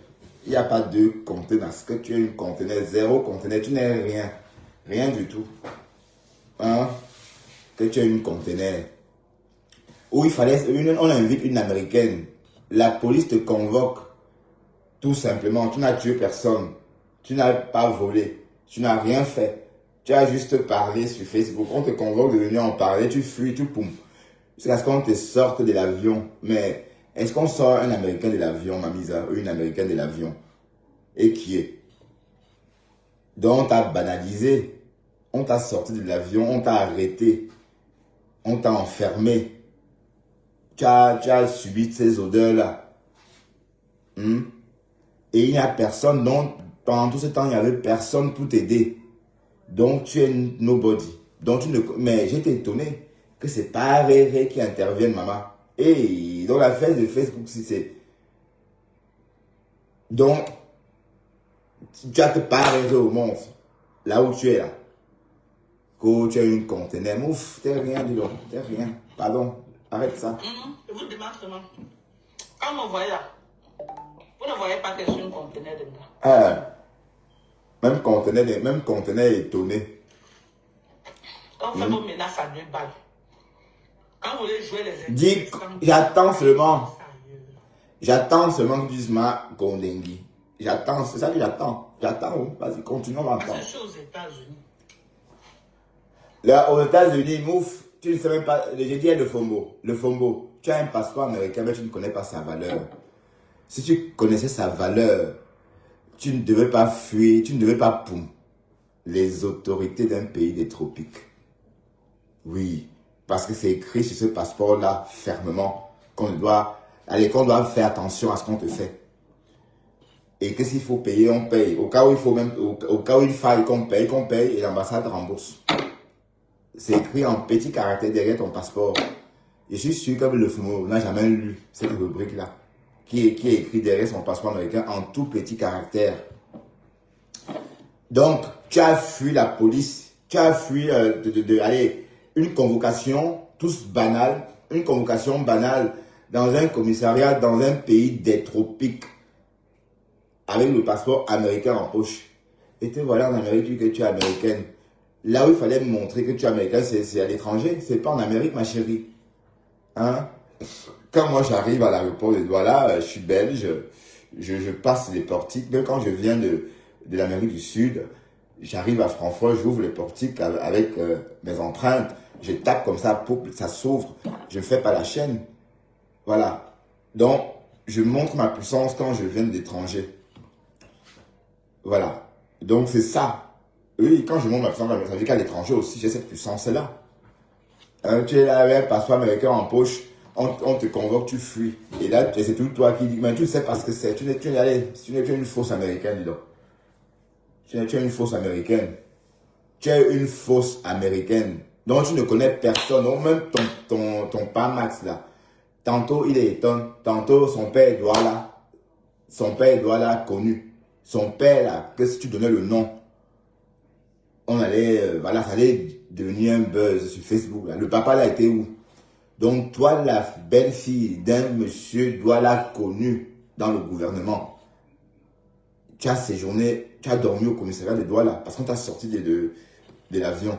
[SPEAKER 1] Il n'y a pas de contenace. Que tu es une conteneur, zéro conteneur, tu n'es rien. Rien du tout. Hein? Que tu es une conteneur. Où il fallait, on invite une américaine. La police te convoque. Tout simplement. Tu n'as tué personne. Tu n'as pas volé. Tu n'as rien fait. Tu as juste parlé sur Facebook. On te convoque de venir en parler. Tu fuis, tu poum. Jusqu'à ce qu'on te sorte de l'avion. Mais est-ce qu'on sort un Américain de l'avion, Mamisa, ou une Américaine de l'avion? Et qui est? Donc on t'a banalisé. On t'a sorti de l'avion. On t'a arrêté. On t'a enfermé. Tu as subi ces odeurs-là. Et il n'y a personne. Donc, pendant tout ce temps, il n'y avait personne pour t'aider. Donc, tu es nobody. Donc, mais j'étais étonné que c'est pas Réré qui intervienne, maman. Et dans l'affaire de Facebook, si c'est... Donc, tu as que pas Réré au monde. Là où tu es là. Que tu as une conteneur. Ouf, t'es rien, dis donc. T'es rien. Pardon. Arrête ça.
[SPEAKER 2] Je vous demande seulement. Quand vous me voyez là, vous ne voyez pas que je suis une conteneur dedans.
[SPEAKER 1] Même conteneur étonné.
[SPEAKER 2] Quand vous faites vos menaces à 2 balles. Quand vous voulez jouer les
[SPEAKER 1] Dis, j'attends seulement. J'attends seulement que tu dises ma Gondengui. J'attends, c'est ça que j'attends. J'attends, vas-y, continue, on va attendre.
[SPEAKER 2] Je suis aux États-Unis.
[SPEAKER 1] Là, aux États-Unis, mouf, tu ne sais même pas. J'ai dit le Fombo. Le Fombo. Tu as un passeport américain, mais tu ne connais pas sa valeur. Si tu connaissais sa valeur, tu ne devais pas fuir, tu ne devais pas poum. Les autorités d'un pays des tropiques. Oui, parce que c'est écrit sur ce passeport-là, fermement, qu'on doit faire attention à ce qu'on te fait. Et que s'il faut payer, on paye. Au cas où il faut même, au cas où il faille qu'on paye, et l'ambassade rembourse. C'est écrit en petit caractère derrière ton passeport. Je suis sûr que le FUMO n'a jamais lu cette rubrique-là, qui est écrit derrière son passeport américain en tout petit caractère. Donc, tu as fui la police, tu as fui allez, une convocation, tous banale, une convocation banale dans un commissariat, dans un pays des tropiques, avec le passeport américain en poche. Et te voilà en Amérique, tu dis que tu es américaine. Là où il fallait me montrer que tu es américain, c'est à l'étranger, c'est pas en Amérique, ma chérie. Hein? Quand moi j'arrive à l'aéroport de Douala, je suis belge, je passe les portiques. Même quand je viens de l'Amérique du Sud, j'arrive à Francfort, j'ouvre les portiques avec mes empreintes, je tape comme ça, ça s'ouvre, je ne fais pas la chaîne. Voilà. Donc, je montre ma puissance quand je viens de l'étranger. Voilà. Donc, c'est ça. Oui, quand je montre ma puissance, ça veut dire qu'à l'étranger aussi, j'ai cette puissance-là. Tu es là avec un passeport américain en poche, on te convoque, tu fuis. Et là, c'est tout toi qui dis, mais tu ne sais pas ce que c'est. Tu es une fausse américaine, dis donc. Tu es une fausse américaine. Tu es une fausse américaine. Donc tu ne connais personne. Donc même ton Pamax là. Tantôt il est étonné. Tantôt son père est Douala. Son père est Douala connu. Son père là, que si tu donnais le nom, on allait, voilà, ça allait devenu un buzz sur Facebook. Là. Le papa là était où? Donc toi, la belle-fille d'un monsieur Douala connu dans le gouvernement, tu as séjourné, tu as dormi au commissariat de Douala parce qu'on t'a sorti de l'avion.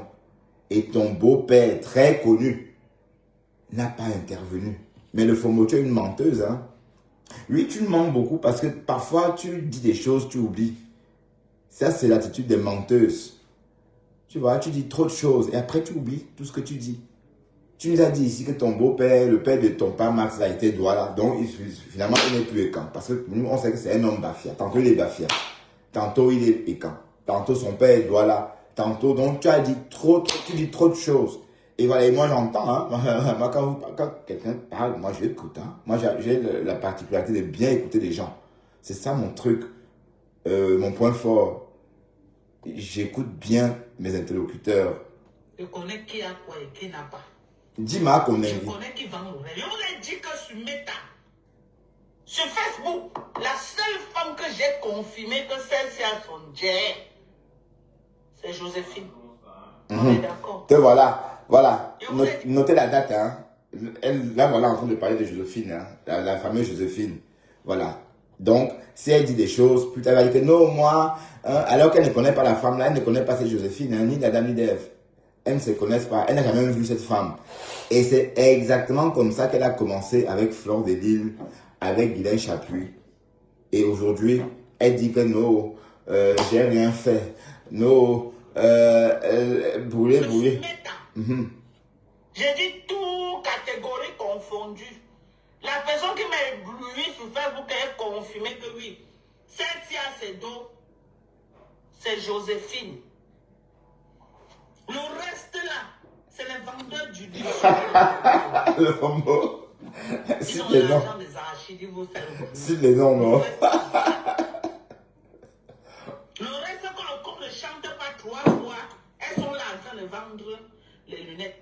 [SPEAKER 1] Et ton beau-père, très connu, n'a pas intervenu. Mais le FOMO, tu es une menteuse. Hein? Oui, tu mens beaucoup parce que parfois tu dis des choses, tu oublies. Ça, c'est l'attitude des menteuses. Tu vois, tu dis trop de choses et après tu oublies tout ce que tu dis. Tu nous as dit ici que ton beau-père, le père de ton père Max, a été Douala. Donc, finalement, il n'est plus écan. Parce que nous, on sait que c'est un homme bafia. Tantôt, il est bafia. Tantôt, il est écan. Tantôt, son père est Douala. Tantôt, donc, tu dis trop de choses. Et voilà, et moi, j'entends, hein. Moi, quand quelqu'un parle, moi, j'écoute, hein. Moi, j'ai la particularité de bien écouter les gens. C'est ça, mon truc. Mon point fort. J'écoute bien mes interlocuteurs.
[SPEAKER 2] Je connais qui a quoi et qui n'a pas.
[SPEAKER 1] Dis-moi qu'on est.
[SPEAKER 2] Je connais qui vend le rêve. On a dit que sur Meta, sur Facebook, la seule femme que j'ai confirmée que celle-ci a son jet, c'est Joséphine. On est d'accord.
[SPEAKER 1] Te voilà. Notez la date, hein. Là, voilà, en train de parler de Joséphine, hein. La fameuse Joséphine. Voilà. Donc, si elle dit des choses, plus tard, elle va dire que non, moi, hein, alors qu'elle ne connaît pas la femme là, elle ne connaît pas cette Joséphine, hein, ni d'Adam ni d'Ève. Elles ne se connaissent pas, elle n'a jamais vu cette femme. Et c'est exactement comme ça qu'elle a commencé avec Fleur de Lille, avec Guylaine Chapuis. Et aujourd'hui, elle dit que non, j'ai rien fait. Non, brûler.
[SPEAKER 2] J'ai dit tout catégorie confondue. La personne qui m'a ébloui sur Facebook a confirmé que oui, celle-ci a ses dos, c'est Joséphine. Le reste là, c'est les vendeurs du luxe.
[SPEAKER 1] Le fameux.
[SPEAKER 2] Ils ont l'argent des arachides, ils vont faire le boulot.
[SPEAKER 1] Si les noms, non.
[SPEAKER 2] Le reste, quand on ne chante pas 3 fois, elles sont là en train de vendre les lunettes.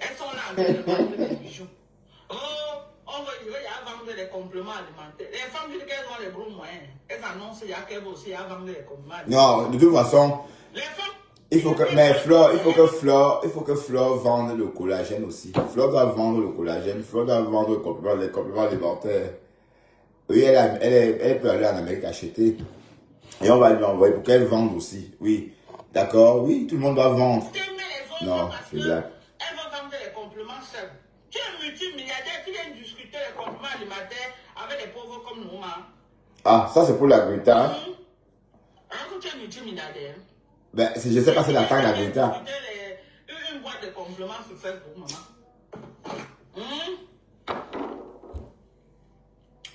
[SPEAKER 2] Elles sont là en train de vendre les bijoux. Oh, on veut vendre les compléments alimentaires. Les femmes disent qu'elles ont les gros moyens. Elles annoncent qu'il y a qu'elles vont aussi vendre les compléments alimentaires.
[SPEAKER 1] Non, de toute façon.
[SPEAKER 2] Les femmes.
[SPEAKER 1] Il faut que Fleur vende le collagène aussi. Fleur doit vendre le collagène. Fleur doit vendre les compléments alimentaires. Oui, elle peut aller en Amérique acheter. Et on va lui envoyer pour qu'elle vende aussi. Oui. D'accord? Oui, tout le monde doit vendre. Non, c'est blague.
[SPEAKER 2] Elle va vendre les compléments seuls. Tu es multimilliardaire, tu viens discuter les compléments alimentaires avec des pauvres comme nous. Hein?
[SPEAKER 1] Ah, ça c'est pour la Greta.
[SPEAKER 2] Alors que tu es multimilliardaire.
[SPEAKER 1] Ben, je sais pas si la taille de la Greta.
[SPEAKER 2] Une boîte de compléments sur Facebook, maman.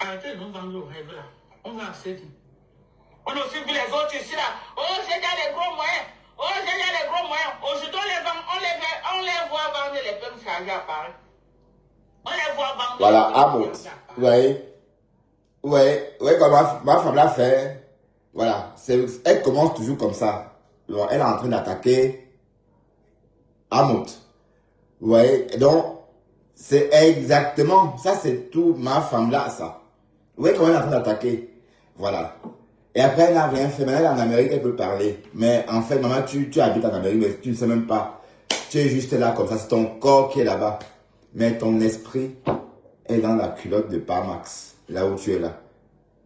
[SPEAKER 2] Arrêtez de nous vendre le rêve là. On va accepter. On a aussi vu les autres ici là. Oh, j'ai déjà les gros moyens. Oh, j'ai déjà les gros moyens. Aujourd'hui, on les voit vendre les pommes chargées à Paris. On les voit vendre.
[SPEAKER 1] Voilà, Amot. Oui, comme ma femme l'a fait. Voilà, elle commence toujours comme ça. Donc, elle est en train d'attaquer Amot. Vous voyez, donc, c'est exactement, ça c'est tout ma femme là, ça. Vous voyez comment elle est en train d'attaquer. Voilà. Et après, elle n'a rien fait. Maintenant, elle est en Amérique, elle peut parler. Mais en fait, maman, tu habites en Amérique, mais tu ne sais même pas. Tu es juste là comme ça. C'est ton corps qui est là-bas. Mais ton esprit est dans la culotte de Parmax. Là où tu es là.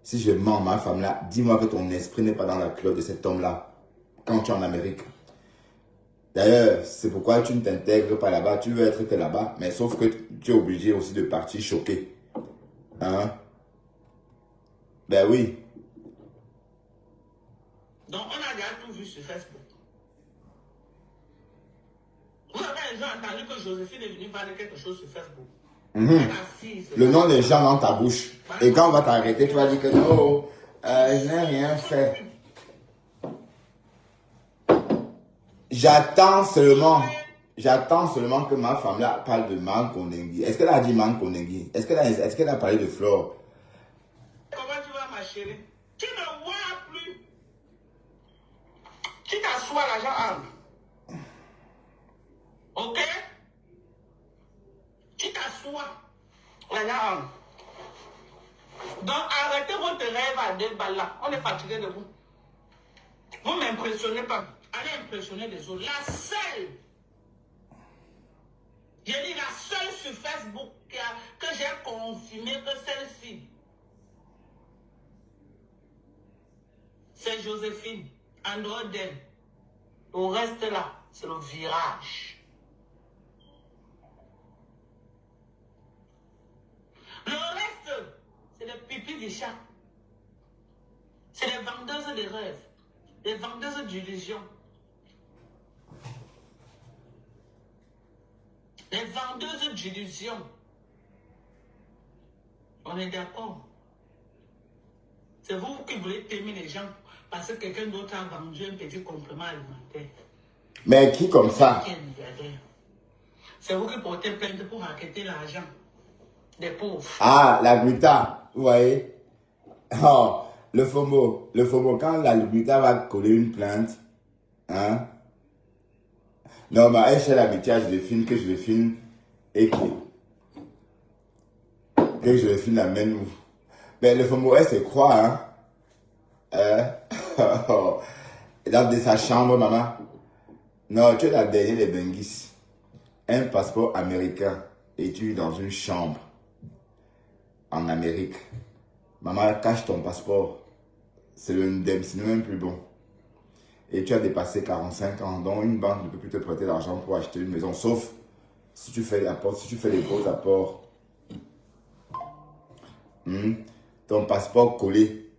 [SPEAKER 1] Si je mens, ma femme là, dis-moi que ton esprit n'est pas dans la culotte de cet homme-là. Quand tu es en Amérique. D'ailleurs, c'est pourquoi tu ne t'intègres pas là-bas. Tu veux être que là-bas. Mais sauf que tu es obligé aussi de partir choqué. Hein? Ben oui.
[SPEAKER 2] Donc, on a déjà tout vu sur Facebook. Vous avez déjà entendu que Joséphine est venue parler quelque chose sur Facebook.
[SPEAKER 1] Le nom des gens dans ta bouche. Et quand on va t'arrêter, tu vas dire que non, je n'ai rien fait. J'attends seulement que ma femme là parle de Mankonengi. Est-ce qu'elle a dit Mankonengi? Est-ce qu'elle a parlé de Flore?
[SPEAKER 2] Comment tu vas, ma chérie? Tu ne vois plus. Tu t'assois, l'argent entre. Ok? Tu t'assois, l'argent entre. Donc arrêtez votre rêve à 2 balles là. On est fatigué de vous. Vous ne m'impressionnez pas. Allez impressionner les autres. La seule J'ai dit la seule sur Facebook que j'ai confirmé que celle-ci, c'est Joséphine. En dehors d'elle. Au reste là, c'est le virage. Le reste, c'est les pipis des chats. C'est les vendeuses de rêves. Les vendeuses d'illusions. Les vendeuses d'illusions. On est d'accord. C'est vous qui voulez aimer les gens parce que quelqu'un d'autre a vendu un petit complément alimentaire.
[SPEAKER 1] Mais qui comme ça?
[SPEAKER 2] C'est vous qui portez plainte pour raqueter l'argent des pauvres.
[SPEAKER 1] Ah, la gluta, vous voyez? Oh, le FOMO, quand la gluta va coller une plainte, hein? Non, mais elle chez l'amitié, je défine que je défine et que je défine la même où. Mais le FOMO, elle se croit, hein? Dans sa chambre, maman. Non, tu es la dernière des Benguis. Un passeport américain et tu es dans une chambre en Amérique. Maman, cache ton passeport. C'est le NDEM, c'est même plus bon. Et tu as dépassé 45 ans, donc une banque ne peut plus te prêter l'argent pour acheter une maison, sauf si tu fais l'apport, si tu fais les gros apports. Ton passeport collé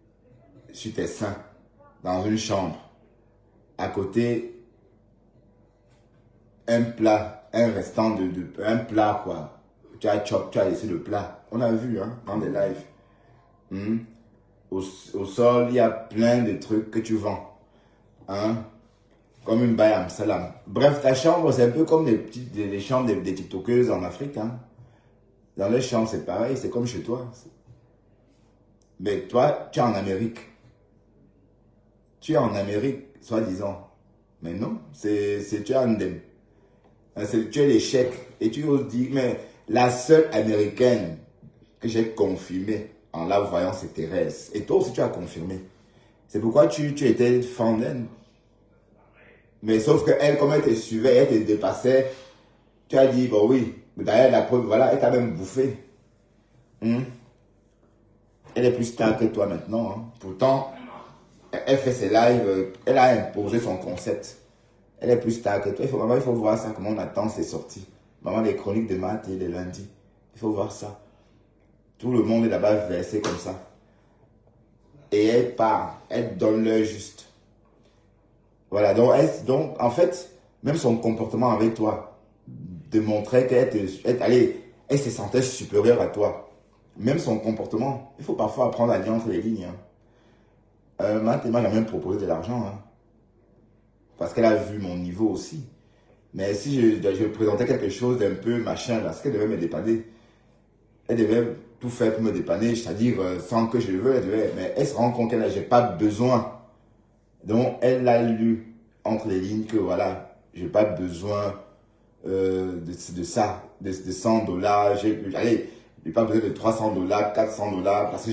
[SPEAKER 1] sur tes seins, dans une chambre. À côté, un plat, un restant un plat quoi. Tu as laissé le plat. On a vu hein, dans des lives. Au sol, il y a plein de trucs que tu vends. Hein? Comme une baille salam. Bref, ta chambre, c'est un peu comme les chambres des tiktokeuses en Afrique. Hein? Dans les chambres, c'est pareil, c'est comme chez toi. Mais toi, tu es en Amérique. Tu es en Amérique, soi-disant. Mais non, tu es en Ndem. Tu es l'échec. Et tu oses dire, mais la seule américaine que j'ai confirmée en la voyant, c'est Thérèse. Et toi aussi, tu as confirmé. C'est pourquoi tu étais fan d'elle. Mais sauf qu'elle, comme elle te suivait, elle te dépassait, tu as dit, bon oui, mais d'ailleurs, la preuve, voilà, elle t'a même bouffé. Elle est plus star que toi maintenant. Hein. Pourtant, elle fait ses lives, elle a imposé son concept. Elle est plus star que toi. Il faut voir ça, comment on attend ses sorties. Maman, les chroniques de maths et de lundi. Il faut voir ça. Tout le monde est là-bas versé comme ça. Et elle part, elle donne l'heure juste. Voilà, donc en fait, même son comportement avec toi démontrait elle se sentait supérieure à toi. Même son comportement, il faut parfois apprendre à lire entre les lignes. Hein. Matt m'a même proposé de l'argent. Hein, parce qu'elle a vu mon niveau aussi. Mais si je présentais quelque chose d'un peu machin, là, c'est qu'elle devait me dépanner. Elle devait tout faire pour me dépanner, c'est-à-dire sans que je le veuille, mais elle se rend compte qu'elle n'a pas besoin. Donc, elle a lu entre les lignes que voilà, je n'ai pas besoin de ça, de $100. Allez, je n'ai pas besoin de $300, $400 parce que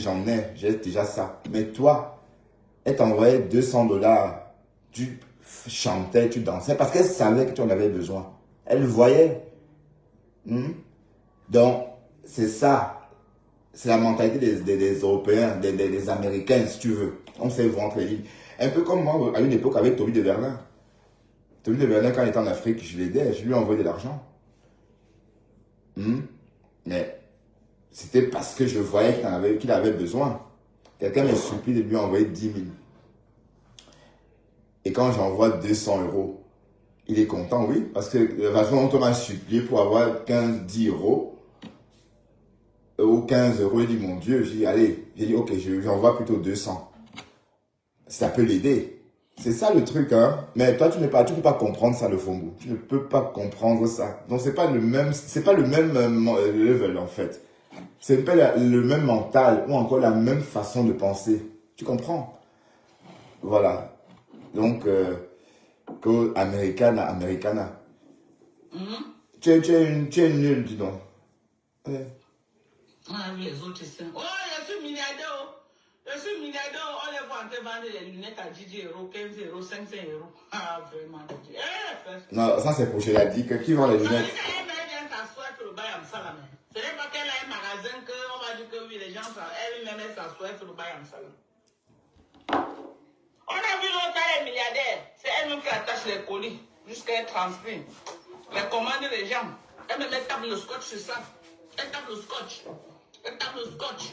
[SPEAKER 1] j'ai déjà ça. Mais toi, elle t'envoyait $200, tu chantais, tu dansais parce qu'elle savait que tu en avais besoin. Elle voyait. Donc, c'est ça. C'est la mentalité des Européens, des Américains, si tu veux. On sait voir entre les lignes. Un peu comme moi, à une époque, avec Toby de Berlin. Toby de Berlin, quand il était en Afrique, je l'aidais, je lui ai envoyé de l'argent. Mais c'était parce que je voyais qu'il avait besoin. Quelqu'un me supplie de lui envoyer 10 000. Et quand j'envoie 200 €, il est content, oui. Parce que de toute façon, on m'a supplié pour avoir 10 € ou 15 €. Il dit, mon Dieu, j'ai dit, allez, ok, j'envoie plutôt 200. Ça peut l'aider. C'est ça le truc, hein. Mais toi, tu ne peux pas comprendre ça, le FOMO. Tu ne peux pas comprendre ça. Donc, c'est pas le même level, en fait. C'est pas le même mental ou encore la même façon de penser. Tu comprends? Voilà. Donc, Americana. Tu es nulle, dis donc. Ouais.
[SPEAKER 2] Ah, les autres, c'est... Oh, je suis milliardaire. Je suis milliardaire. On les voit en train de vendre les lunettes à 10 €, 15 €, 500 €. Ah, vraiment.
[SPEAKER 1] Non, ça c'est pour chez la dique. Qui vend les lunettes?
[SPEAKER 2] le Bayam Salam. Ce n'est pas qu'elle a un magasin qu'on va dire que oui, les gens, elle-même, elle s'assoit, elle fait le Bayam Salam. On a vu l'autre, elle est milliardaire. C'est elle-même qui attache les colis jusqu'à être transmis. Les commandes des gens. Elle-même, elle tape le scotch sur ça. Elle tape le scotch. Elle tape le scotch.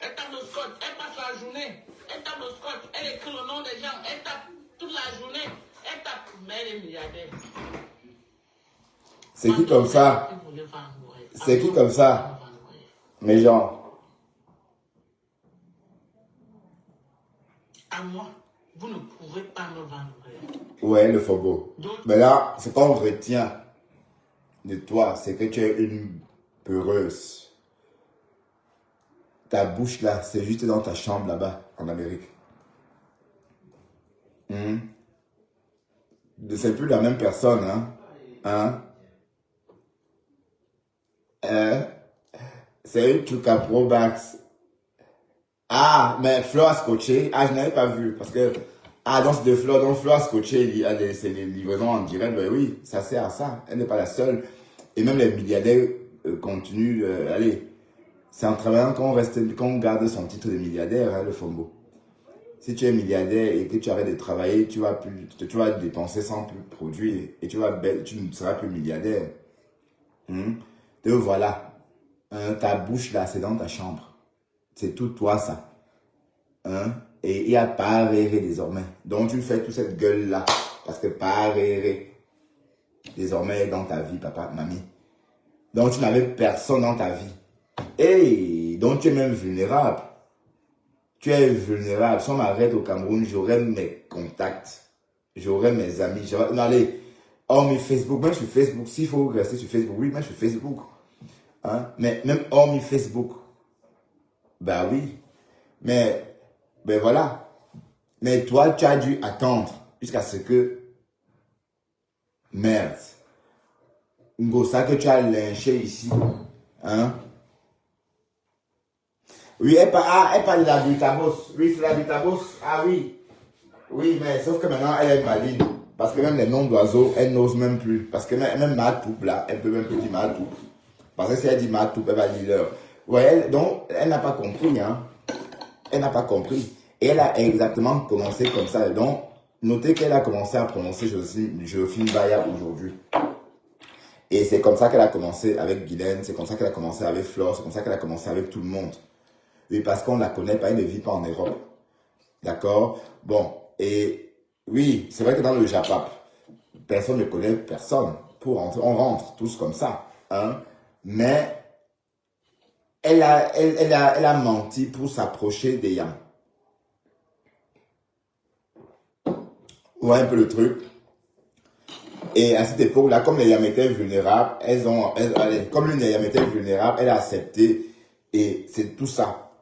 [SPEAKER 2] Elle tape le scotch. Elle passe la journée. Elle tape le scotch. Elle écrit le nom des gens. Elle tape toute la journée. Elle tape. Mais elle est milliardaire.
[SPEAKER 1] C'est qui comme ça? C'est qui comme ça? Mes gens.
[SPEAKER 2] À moi, vous ne pourrez pas me vendre.
[SPEAKER 1] Ouais, le Fombo. Mais là, ce qu'on retient de toi, c'est que tu es une peureuse. Ta bouche là, c'est juste dans ta chambre là-bas, en Amérique. C'est plus la même personne, hein? C'est une Chuka Pro Max. Ah, mais Flo a scotché. Ah, je n'avais pas vu. Parce que, donc c'est de Flo. Donc Flo a scotché. C'est les livraisons en direct. Ben oui, ça sert à ça. Elle n'est pas la seule. Et même les milliardaires continuent. Allez, c'est en travaillant qu'on garde son titre de milliardaire, hein, le Fombo. Si tu es milliardaire et que tu arrêtes de travailler, tu vas dépenser sans plus produire. Et tu ne seras plus milliardaire. Te voilà. Ta bouche là, c'est dans ta chambre. C'est tout toi ça. Et il n'y a pas réré désormais. Donc tu fais toute cette gueule là. Parce que pas réré désormais dans ta vie, papa, mamie. Donc tu n'avais personne dans ta vie. Et donc tu es même vulnérable. Tu es vulnérable. Si on m'arrête au Cameroun, j'aurai mes contacts. J'aurai mes amis. Non, allez, hormis Facebook, même sur Facebook, s'il faut rester sur Facebook, oui, même sur Facebook. Mais même hormis Facebook. Bah oui. Mais, ben voilà. Mais toi, tu as dû attendre jusqu'à ce que... Merde. Ça que tu as lynché ici. Oui, elle parle de la butabos. Oui, c'est la butabos. Ah oui. Oui, mais sauf que maintenant, elle est maligne. Parce que même les noms d'oiseaux, elle n'ose même plus. Parce que même Matoup, là, elle peut même plus dire Matoup. Parce que si elle dit Matoup, elle va dire leur. Ouais, donc, elle n'a pas compris, Elle n'a pas compris. Et elle a exactement commencé comme ça. Donc, notez qu'elle a commencé à prononcer Joséphine Baya aujourd'hui. Et c'est comme ça qu'elle a commencé avec Guylaine, c'est comme ça qu'elle a commencé avec Flore, c'est comme ça qu'elle a commencé avec tout le monde. Oui, parce qu'on ne la connaît pas, elle ne vit pas en Europe. D'accord? Bon, et oui, c'est vrai que dans le Japap, personne ne connaît personne. Pour rentrer, on rentre tous comme ça. Mais elle a menti pour s'approcher des Yams. Ouais, un peu le truc. Et à cette époque-là, comme les Yams étaient vulnérables, comme l'une des Yams était vulnérable, elle a accepté. Et c'est tout ça.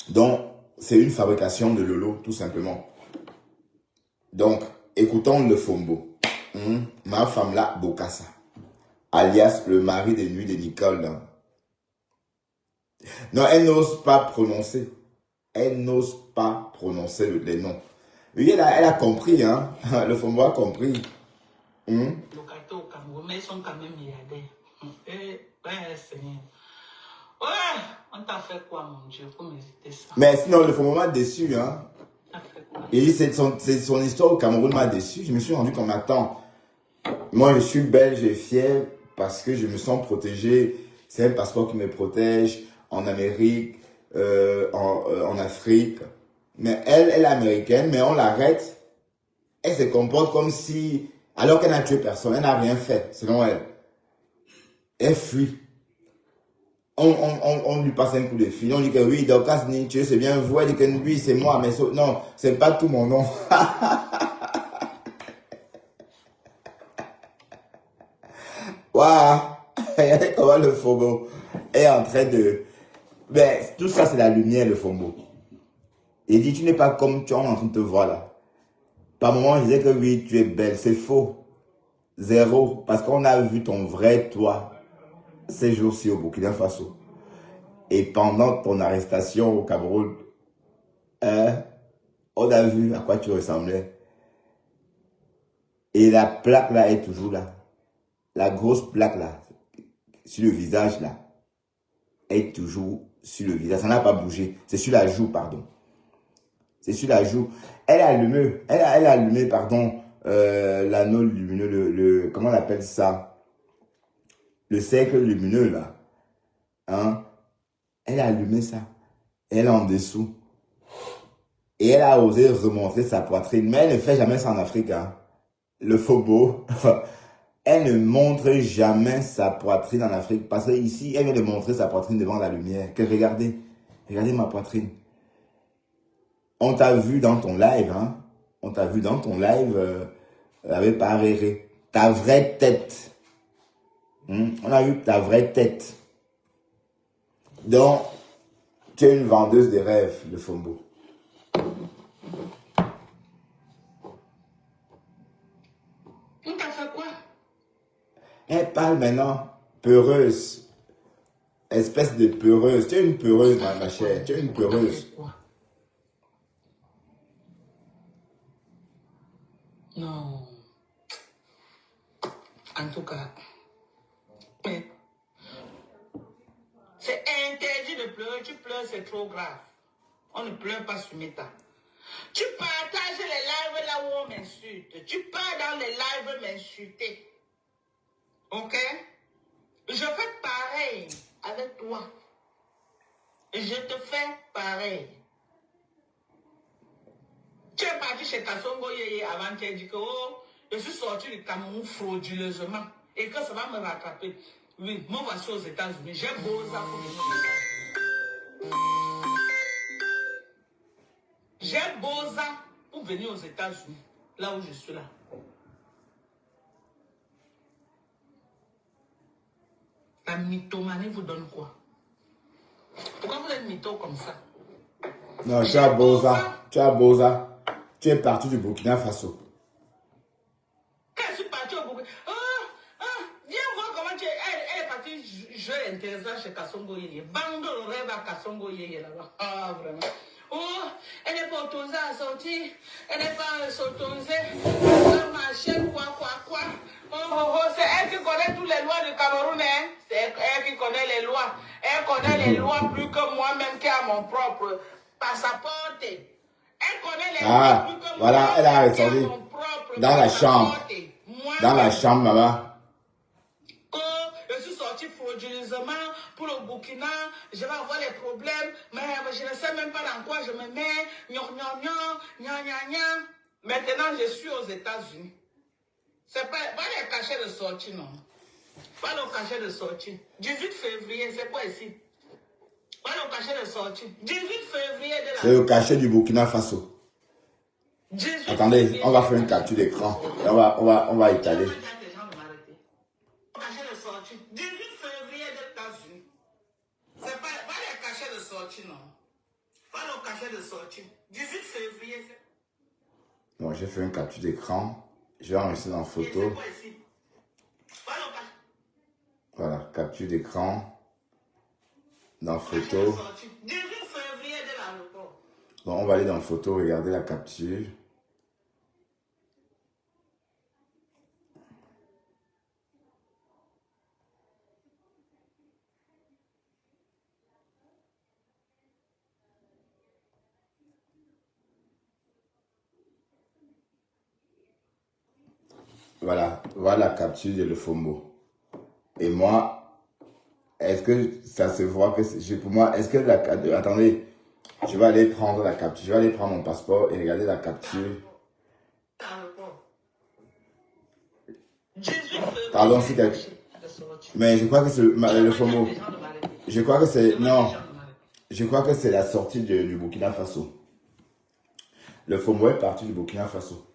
[SPEAKER 1] Donc, c'est une fabrication de Lolo, tout simplement. Donc, écoutons le Fombo. Ma femme là, Bokassa. Alias le mari des nuits de Nicole. Non, elle n'ose pas prononcer. Elle n'ose pas prononcer les noms. Oui, elle a compris, Le Fombo a compris.
[SPEAKER 2] Localité au Cameroun, mais ils sont quand même milliardaires. Ouais, Seigneur. Ouais, on t'a fait quoi, mon Dieu, pour mériter ça?
[SPEAKER 1] Mais sinon, le Fombo m'a déçu, Et son histoire au Cameroun m'a déçu. Je me suis rendu compte, attends, moi je suis belge et fier parce que je me sens protégé. C'est un passeport qui me protège en Amérique, en Afrique. Mais elle est américaine, mais on l'arrête. Elle se comporte comme si, alors qu'elle n'a tué personne, elle n'a rien fait, selon elle. Elle fuit. On lui passe un coup de fil. On dit que oui, Dorcas Ninche, c'est bien vous. Elle dit que oui, c'est moi, mais non, c'est pas tout mon nom. Waouh! Regardez comment le Fombo est en train de... Ben, tout ça, c'est la lumière, le Fombo. Il dit, tu n'es pas comme tu es en train de te voir là. Par moment, je disais que oui, tu es belle. C'est faux. Zéro. Parce qu'on a vu ton vrai toi ces jours-ci au Burkina Faso. Et pendant ton arrestation au Cameroun, on a vu à quoi tu ressemblais. Et la plaque là est toujours là. La grosse plaque là. sur le visage là. Est toujours sur le visage. Ça n'a pas bougé. C'est sur la joue, pardon. C'est sur la joue. Elle a allumé, pardon, l'anneau lumineux, comment on appelle ça? Le cercle lumineux, là. Hein? Elle a allumé ça. Elle est en dessous. Et elle a osé remontrer sa poitrine. Mais elle ne fait jamais ça en Afrique, hein. Le faubourg. Elle ne montre jamais sa poitrine en Afrique. Parce que ici, elle vient de montrer sa poitrine devant la lumière. Que regardez. Regardez ma poitrine. On t'a vu dans ton live, hein. On t'a vu dans ton live avec Paréré. Ta vraie tête. On a vu ta vraie tête. Donc, tu es une vendeuse de rêves, de Fombo.
[SPEAKER 2] On t'a fait quoi?
[SPEAKER 1] Elle parle maintenant peureuse. Espèce de peureuse. Tu es une peureuse, ma chère. Tu es une peureuse.
[SPEAKER 2] Non. En tout cas, c'est interdit de pleurer. Tu pleures, c'est trop grave. On ne pleure pas sur Meta. Tu partages les lives là où on m'insulte. Tu pars dans les lives m'insulter. Ok? Je fais pareil avec toi. Je te fais pareil. Tu es parti chez Kassongo Yeye avant, tu as dit que oh, je suis sorti du Cameroun frauduleusement et que ça va me rattraper. Oui, moi voici aux États-Unis. J'ai beau ça pour venir aux États-Unis. J'ai beau ça pour venir aux États-Unis, là où je suis là. La mythomanie vous donne quoi? Pourquoi vous êtes mytho comme ça?
[SPEAKER 1] Non, tu as beau ça. Tu as beau ça. Tu es parti du Burkina Faso.
[SPEAKER 2] Quand je suis parti au Burkina, viens voir comment tu es. Elle est partie jouer intéressant chez Kassongo Yeye. Bande le rêve à Kassongo Yeye là-bas. Ah, vraiment. Oh, elle n'est pas autorisée à sortir. Elle n'est pas autorisée à marcher, quoi. Oh, c'est elle qui connaît toutes les lois du Cameroun, hein. C'est elle qui connaît les lois. Elle connaît les lois plus que moi-même qui a mon propre passeport. Elle connaît les lois plus que
[SPEAKER 1] voilà,
[SPEAKER 2] moi.
[SPEAKER 1] elle a ressorti dans la chambre. Dans la chambre, maman.
[SPEAKER 2] Je suis sorti frauduleusement pour le Burkina, je vais avoir les problèmes, mais je ne sais même pas dans quoi je me mets. Maintenant, je suis aux États-Unis. C'est pas les cachets de sortie, non. Pas le cachet de sortie. 18 février, c'est quoi ici? Pas le cachet de sortie. 18 février de la...
[SPEAKER 1] C'est le cachet du Burkina Faso. Attendez,
[SPEAKER 2] février,
[SPEAKER 1] on va faire une capture d'écran. On va étaler.
[SPEAKER 2] 18 février des États-Unis. C'est pas les cachets de sortie, non. Pas le cachet de sortie. 18 février.
[SPEAKER 1] Bon, j'ai fait une capture d'écran. Je vais enregistrer en photo. Voilà, capture d'écran. Dans photo.
[SPEAKER 2] 18 février de l'aéroport.
[SPEAKER 1] Bon, on va aller dans photo, regarder la capture. Voilà la capture de le FOMO. Et moi, est-ce que ça se voit que pour moi, est-ce que attendez, je vais aller prendre la capture, je vais aller prendre mon passeport et regarder la capture. Pardon, si quelqu'un. Mais je crois que c'est le FOMO. Je crois que c'est non. Je crois que c'est la sortie du Burkina Faso. Le FOMO est parti du Burkina Faso.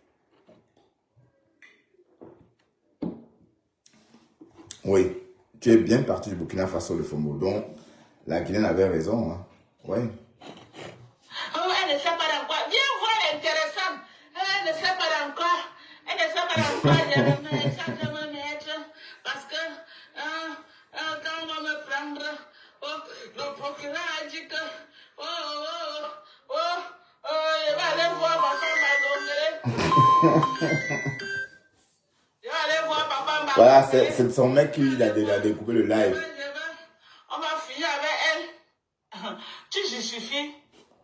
[SPEAKER 1] Oui, tu es bien parti du Burkina Faso, le FOMO. Donc, la Guinée avait raison. Hein. Oui.
[SPEAKER 2] Oh, elle ne sait pas dans quoi. Viens voir l'intéressant. Elle ne sait pas dans quoi. Elle ne sait pas dans quoi. Je vais me mettre. Parce que quand on va me prendre, le procureur a dit que je vais aller voir ma femme à Londres. Je vais aller voir papa
[SPEAKER 1] Voilà, c'est son mec qui a découpé le live.
[SPEAKER 2] On va finir avec elle. Tu justifies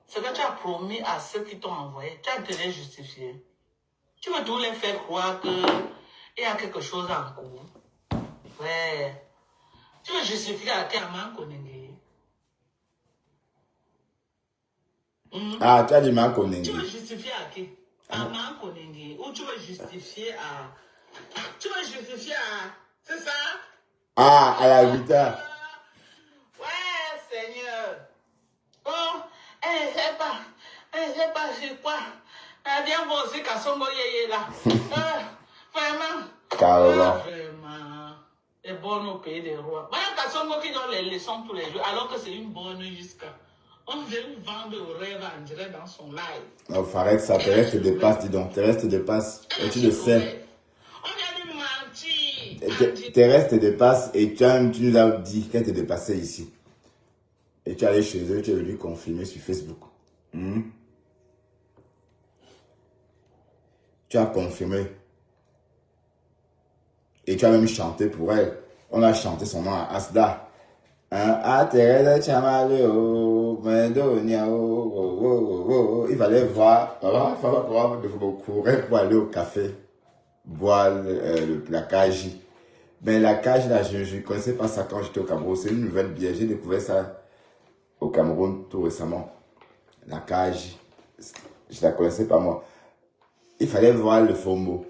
[SPEAKER 2] ce que tu as promis à ceux qui t'ont envoyé. Tu as intérêt à justifier. Tu veux tous les faire croire qu'il y a quelque chose en cours. Ouais. Tu veux justifier à quel man Konengi.
[SPEAKER 1] Ah, tu as dit man Konengi.
[SPEAKER 2] Tu veux justifier à qui? À man Konengi. Ou tu veux justifier à... Tu veux justifier à... C'est ça?
[SPEAKER 1] Ah, à la guitare.
[SPEAKER 2] Ouais, Seigneur. Oh, elle ne sait pas. Elle ne sait pas c'est quoi. Elle vient voir aussi Kassongo Yeye là. Vraiment.
[SPEAKER 1] Carrément.
[SPEAKER 2] Vraiment. Elle est bonne au pays des rois. Voilà Kassongo qui donne les leçons tous les jours, alors que c'est une bonne jusqu'à... On veut vendre au rêve en direct dans son live.
[SPEAKER 1] Non, faut arrêter ça. Thérèse te dépasse, dis donc. Thérèse te dépasse. Et tu le sais.
[SPEAKER 2] On vient de mentir.
[SPEAKER 1] Thérèse te dépasse et tu nous as dit qu'elle te dépassait ici. Et tu es allé chez eux, tu es venu confirmer sur Facebook. Tu as confirmé. Et tu as même chanté pour elle. On a chanté son nom à Asda. Ah, Thérèse Chamaleo, Mendonia, il fallait voir, courir pour aller au café, boire la cage. Mais la cage, là, je ne connaissais pas ça quand j'étais au Cameroun. C'est une nouvelle bière. J'ai découvert ça au Cameroun tout récemment. La cage, je ne la connaissais pas moi. Il fallait voir le FOMO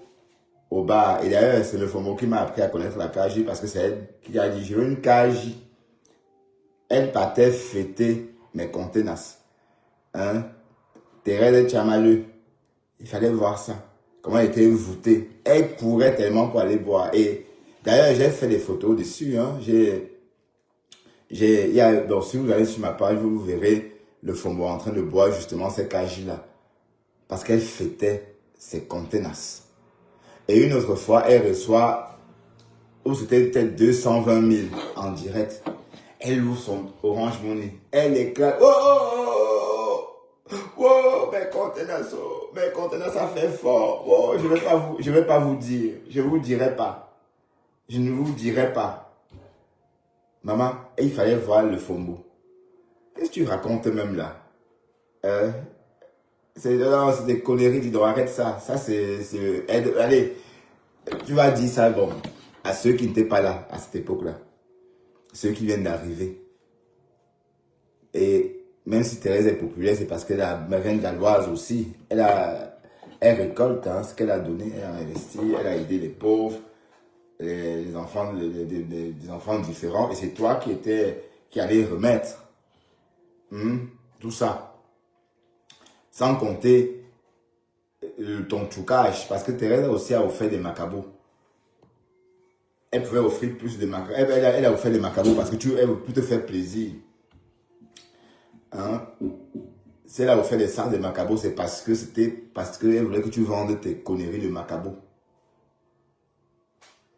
[SPEAKER 1] au bar. Et d'ailleurs, c'est le FOMO qui m'a appris à connaître la cage parce que c'est elle qui a dit, je veux une cage. Elle partait fêter mes contenants. Thérèse Chamaleu. Il fallait voir ça. Comment elle était voûtée. Elle courait tellement pour aller boire. Et d'ailleurs, j'ai fait des photos dessus. Donc, si vous allez sur ma page, vous verrez le FOMO en train de boire justement ces cages-là. Parce qu'elle fêtait ses contenants. Et une autre fois, elle reçoit, ou c'était peut-être 220 000 en direct. Elle ouvre son Orange Money. Elle éclate. Oh, mes contenants, ça fait fort. Oh, je vais pas vous dire. Je vous dirai pas. Je ne vous dirai pas. Maman, il fallait voir le FOMO. Qu'est-ce que tu racontes même là? C'est des conneries, dis donc, arrête ça. Ça, allez, tu vas dire ça, bon, à ceux qui n'étaient pas là, à cette époque-là. Ceux qui viennent d'arriver. Et même si Thérèse est populaire, c'est parce que la reine galloise aussi, elle récolte ce qu'elle a donné, elle a investi, elle a aidé les pauvres, les enfants, des enfants différents. Et c'est toi qui allais remettre tout ça. Sans compter ton choucage, parce que Thérèse aussi a offert des macabos. Elle pouvait offrir plus de macabos. Elle a offert des macabos parce que elle veut te faire plaisir. Si elle a offert des salles de macabos, c'est parce qu'elle voulait que tu vendes tes conneries de macabos.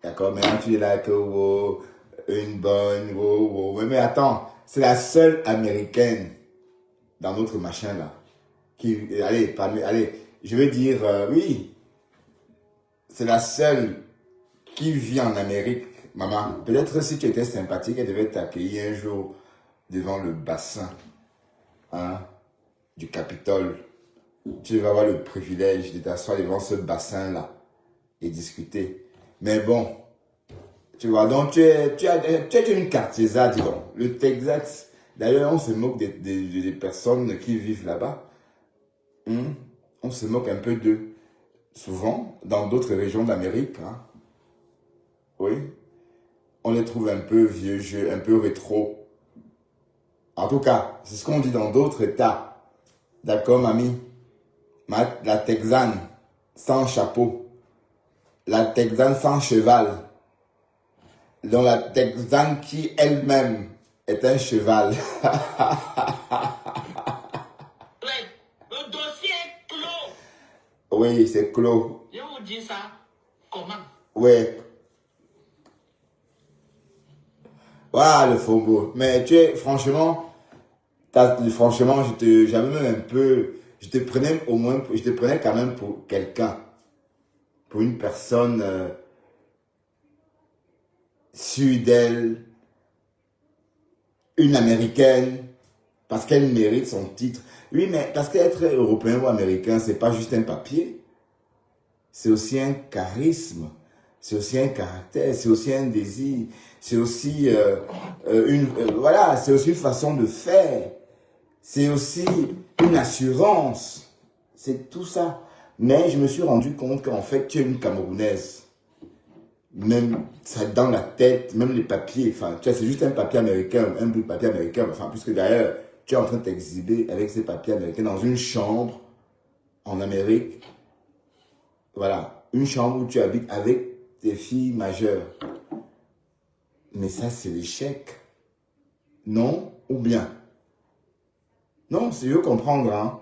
[SPEAKER 1] D'accord? Maintenant, tu es là que une bonne. Mais attends, c'est la seule américaine dans notre machin là. Allez, je veux dire, oui. C'est la seule qui vit en Amérique, maman. Peut-être si tu étais sympathique, elle devait t'accueillir un jour devant le bassin du Capitole. Tu vas avoir le privilège de t'asseoir devant ce bassin-là et discuter. Mais bon, tu vois, donc tu es une cartiésade, dis donc. Le Texas, d'ailleurs, on se moque des personnes qui vivent là-bas. On se moque un peu d'eux. Souvent, dans d'autres régions d'Amérique, oui, on les trouve un peu vieux jeu, un peu rétro. En tout cas, c'est ce qu'on dit dans d'autres États. D'accord, mamie? La Texane sans chapeau. La Texane sans cheval. Donc la Texane qui elle-même est un cheval.
[SPEAKER 2] Le dossier est clos.
[SPEAKER 1] Oui, c'est clos.
[SPEAKER 2] Je vous dis ça. Comment?
[SPEAKER 1] Oui. Voilà le FOMO. Mais franchement, j'avais même un peu, je te prenais quand même pour quelqu'un, pour une personne sur d'elle une Américaine parce qu'elle mérite son titre. Oui, mais parce qu'être européen ou américain, c'est pas juste un papier. C'est aussi un charisme. C'est aussi un caractère. C'est aussi un désir. C'est aussi voilà, c'est aussi une façon de faire. C'est aussi une assurance. C'est tout ça. Mais je me suis rendu compte qu'en fait, tu es une Camerounaise. Même ça dans la tête, même les papiers, enfin, tu vois, c'est juste un papier américain, un bout de papier américain, enfin, puisque d'ailleurs, tu es en train de t'exhiber avec ces papiers américains dans une chambre en Amérique. Voilà, une chambre où tu habites avec tes filles majeures. Mais ça, c'est l'échec. Non ou bien? Non, c'est mieux comprendre, hein.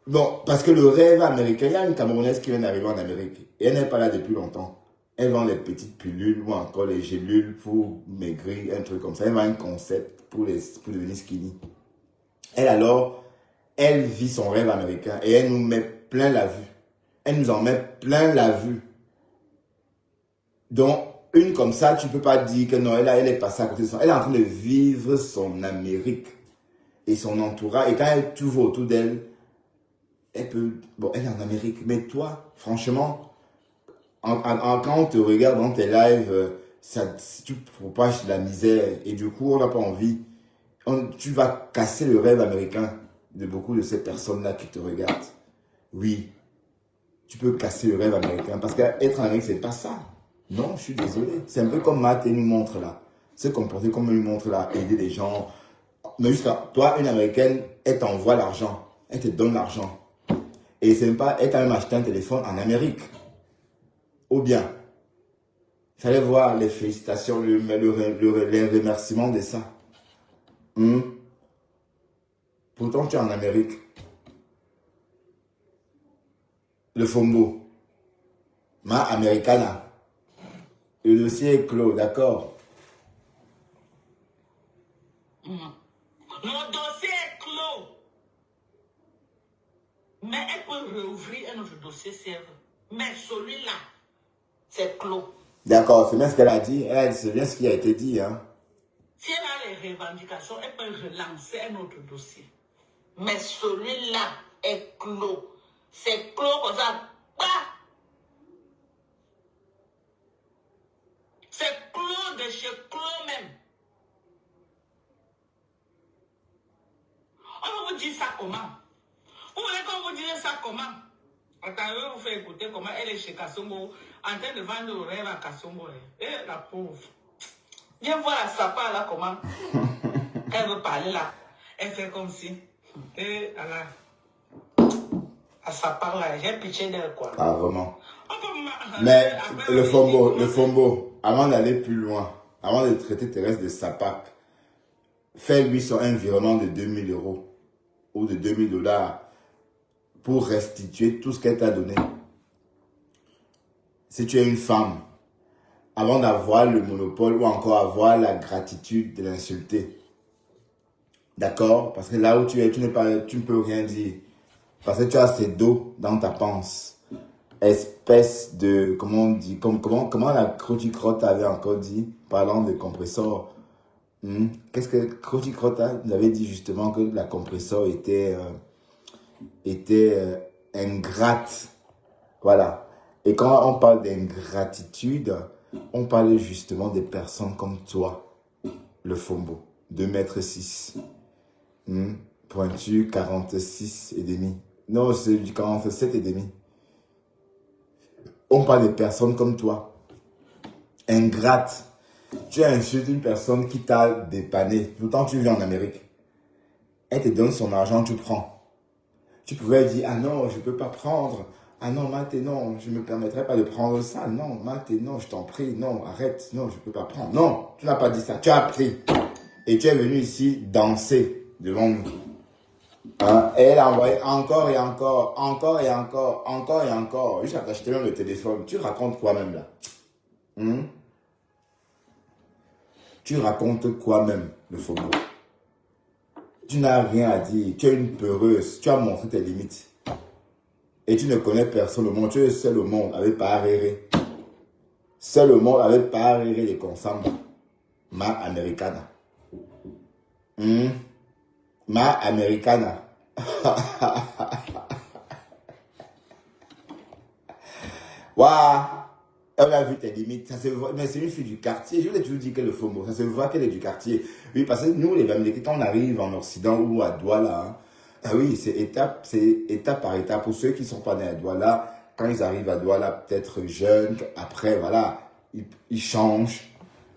[SPEAKER 1] Bon, parce que le rêve américain, il y a une Camerounaise qui vient d'arriver en Amérique. Et elle n'est pas là depuis longtemps. Elle vend les petites pilules ou encore les gélules pour maigrir, un truc comme ça. Elle vend un concept pour devenir skinny. Elle alors, elle vit son rêve américain et elle nous met plein la vue. Elle nous en met plein la vue. Donc, une comme ça, tu ne peux pas dire que non, elle est passée à côté de son... Elle est en train de vivre son Amérique et son entourage. Et quand tu vois autour d'elle, elle peut... Bon, elle est en Amérique. Mais toi, franchement, quand on te regarde dans tes lives, tu propages de la misère. Et du coup, on n'a pas envie. Tu vas casser le rêve américain de beaucoup de ces personnes-là qui te regardent. Oui, tu peux casser le rêve américain. Parce qu'être en Amérique, c'est pas ça. Non, je suis désolé. C'est un peu comme Matt nous montre là. Se comporter comme il nous montre là, aider les gens. Mais juste toi, une Américaine, elle t'envoie l'argent. Elle te donne l'argent. Et c'est même pas, elle t'a même acheté un téléphone en Amérique. Ou bien, il fallait voir les félicitations, les remerciements de ça. Pourtant, tu es en Amérique. Le Fombo. Ma Americana. Le dossier est clos, d'accord?
[SPEAKER 2] Mon dossier est clos. Mais elle peut réouvrir un autre dossier si elle veut. Mais celui-là, c'est clos.
[SPEAKER 1] D'accord, c'est bien ce qu'elle a dit. C'est bien ce qui a été dit. Hein.
[SPEAKER 2] Si elle a les revendications, elle peut relancer un autre dossier. Mais celui-là est clos. C'est clos comme ça. Bah! C'est clos de chez clos même. On va vous dire ça comment? Vous voulez qu'on vous dise ça comment? Attends, je vais vous faire écouter comment elle est chez Kassongo en train de vendre le rêve à Kassongo. Et la pauvre. Viens voir la sapa là comment elle veut parler là. Elle fait comme si. Et là. Ça parle là. J'ai pitié d'elle quoi.
[SPEAKER 1] Ah vraiment. Mais le Fombo, avant d'aller plus loin, avant de traiter Thérèse de Sapac, fais-lui un virement de 2000 € ou de 2000 $ pour restituer tout ce qu'elle t'a donné. Si tu es une femme, avant d'avoir le monopole ou encore avoir la gratitude de l'insulter. D'accord? Parce que là où tu es, tu ne peux rien dire. Parce que tu as ces dos dans ta panse. Espèce de, comment on dit, comment la Crotte avait encore dit, parlant de compresseur. Qu'est-ce que Crotte nous avait dit justement que la compresseur était ingrate. Voilà. Et quand on parle d'ingratitude, on parle justement des personnes comme toi, le Fombo, 2,6 m, pointu 46,5. Non, c'est du 47,5. On parle des personnes comme toi, ingrate. Tu as insulté une personne qui t'a dépanné. Pourtant, tu vis en Amérique. Elle te donne son argent, tu prends. Tu pouvais dire, ah non, je ne peux pas prendre. Ah non, Maté, non, je ne me permettrai pas de prendre ça. Non, Maté, non, je t'en prie. Non, arrête. Non, je ne peux pas prendre. Non, tu n'as pas dit ça. Tu as pris. Et tu es venu ici danser devant nous. Hein? Et elle a envoyé encore et encore, encore et encore, encore et encore. Jusqu'à t'acheter même le téléphone. Tu racontes quoi même là? Tu racontes quoi même, le Fombo? Tu n'as rien à dire. Tu es une peureuse. Tu as montré tes limites. Et tu ne connais personne au monde. Tu es seul au monde avec Paréré. Seul le monde avait pas rire de consamba. Ma americana. Ma americana. Waouh! On a vu tes limites. Ça se voit. Mais c'est une fille du quartier. Je vous ai toujours dit qu'elle est faux mot. Ça se voit qu'elle est du quartier. Oui, parce que nous, les Bamileke, quand on arrive en Occident ou à Douala, hein, ah oui, c'est étape par étape. Pour ceux qui ne sont pas nés à Douala, quand ils arrivent à Douala, peut-être jeunes, après, voilà, ils changent.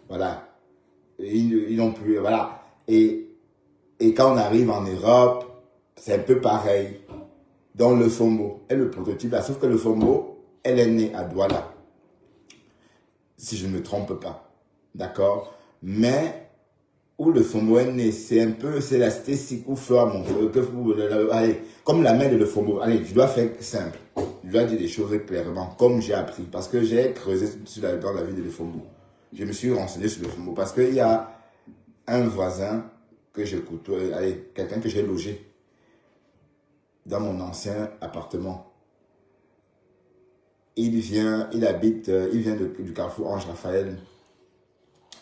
[SPEAKER 1] Voilà. Ils n'ont plus. Voilà. Et quand on arrive en Europe, c'est un peu pareil. Dans le Fombo, est le prototype là. Sauf que le Fombo, elle est née à Douala. Si je ne me trompe pas. D'accord? Mais où le Fombo est né, c'est un peu, c'est la stéstique où faire mon allez, comme la mère de le Fombo. Allez, je dois faire simple. Je dois dire des choses clairement, comme j'ai appris. Parce que j'ai creusé dans la vie de le Fombo. Je me suis renseigné sur le Fombo. Parce qu'il y a un voisin que je côtoie, allez, quelqu'un que j'ai logé dans mon ancien appartement. Il vient du carrefour Ange Raphaël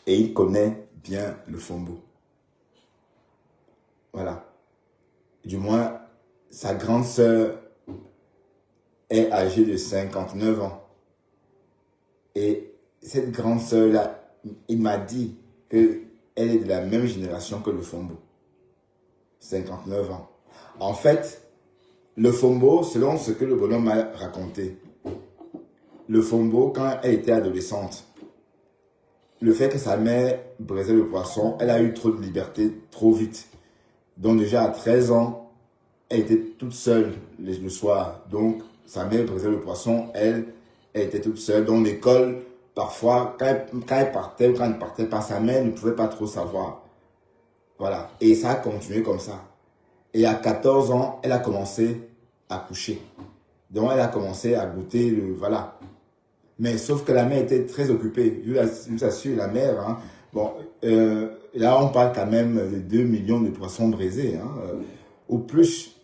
[SPEAKER 1] et il connaît bien le Fombo. Voilà. Du moins, sa grande sœur est âgée de 59 ans. Et cette grande sœur-là, il m'a dit qu'elle est de la même génération que le Fombo. 59 ans. En fait, le Fombo, selon ce que le bonhomme m'a raconté, le Fombo, quand elle était adolescente, le fait que sa mère braisait le poisson, elle a eu trop de liberté trop vite. Donc déjà à 13 ans, elle était toute seule le soir. Donc sa mère braisait le poisson, elle était toute seule. Donc l'école, parfois, quand elle partait ou quand elle ne partait pas, sa mère ne pouvait pas trop savoir. Voilà. Et ça a continué comme ça. Et à 14 ans, elle a commencé à coucher. Donc elle a commencé à goûter le... Voilà. Mais sauf que la mère était très occupée. Je vous assure, la mère, hein, bon, là on parle quand même de 2 millions de poissons braisés, hein, ou plus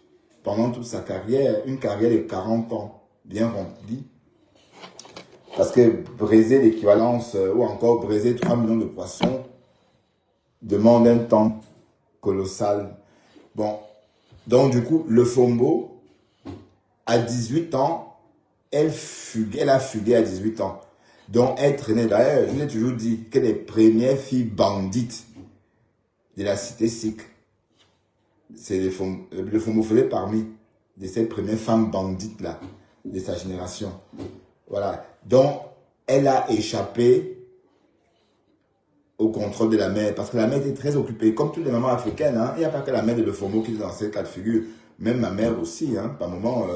[SPEAKER 1] pendant toute sa carrière, une carrière de 40 ans, bien remplie. Parce que braiser l'équivalence, ou encore braiser 3 millions de poissons, demande un temps colossal. Bon, donc du coup, le Fombo, à 18 ans, elle a fugué à 18 ans. Donc, elle traînait d'ailleurs. Je vous ai toujours dit que les premières filles bandites de la cité sikh, c'est le Fombo faisait parmi de ces premières femmes bandites-là, de sa génération. Voilà. Donc, elle a échappé au contrôle de la mère, parce que la mère était très occupée. Comme toutes les mamans africaines, hein, il n'y a pas que la mère de le Fombo qui est dans ces cas de figure. Même ma mère aussi, hein, par moment,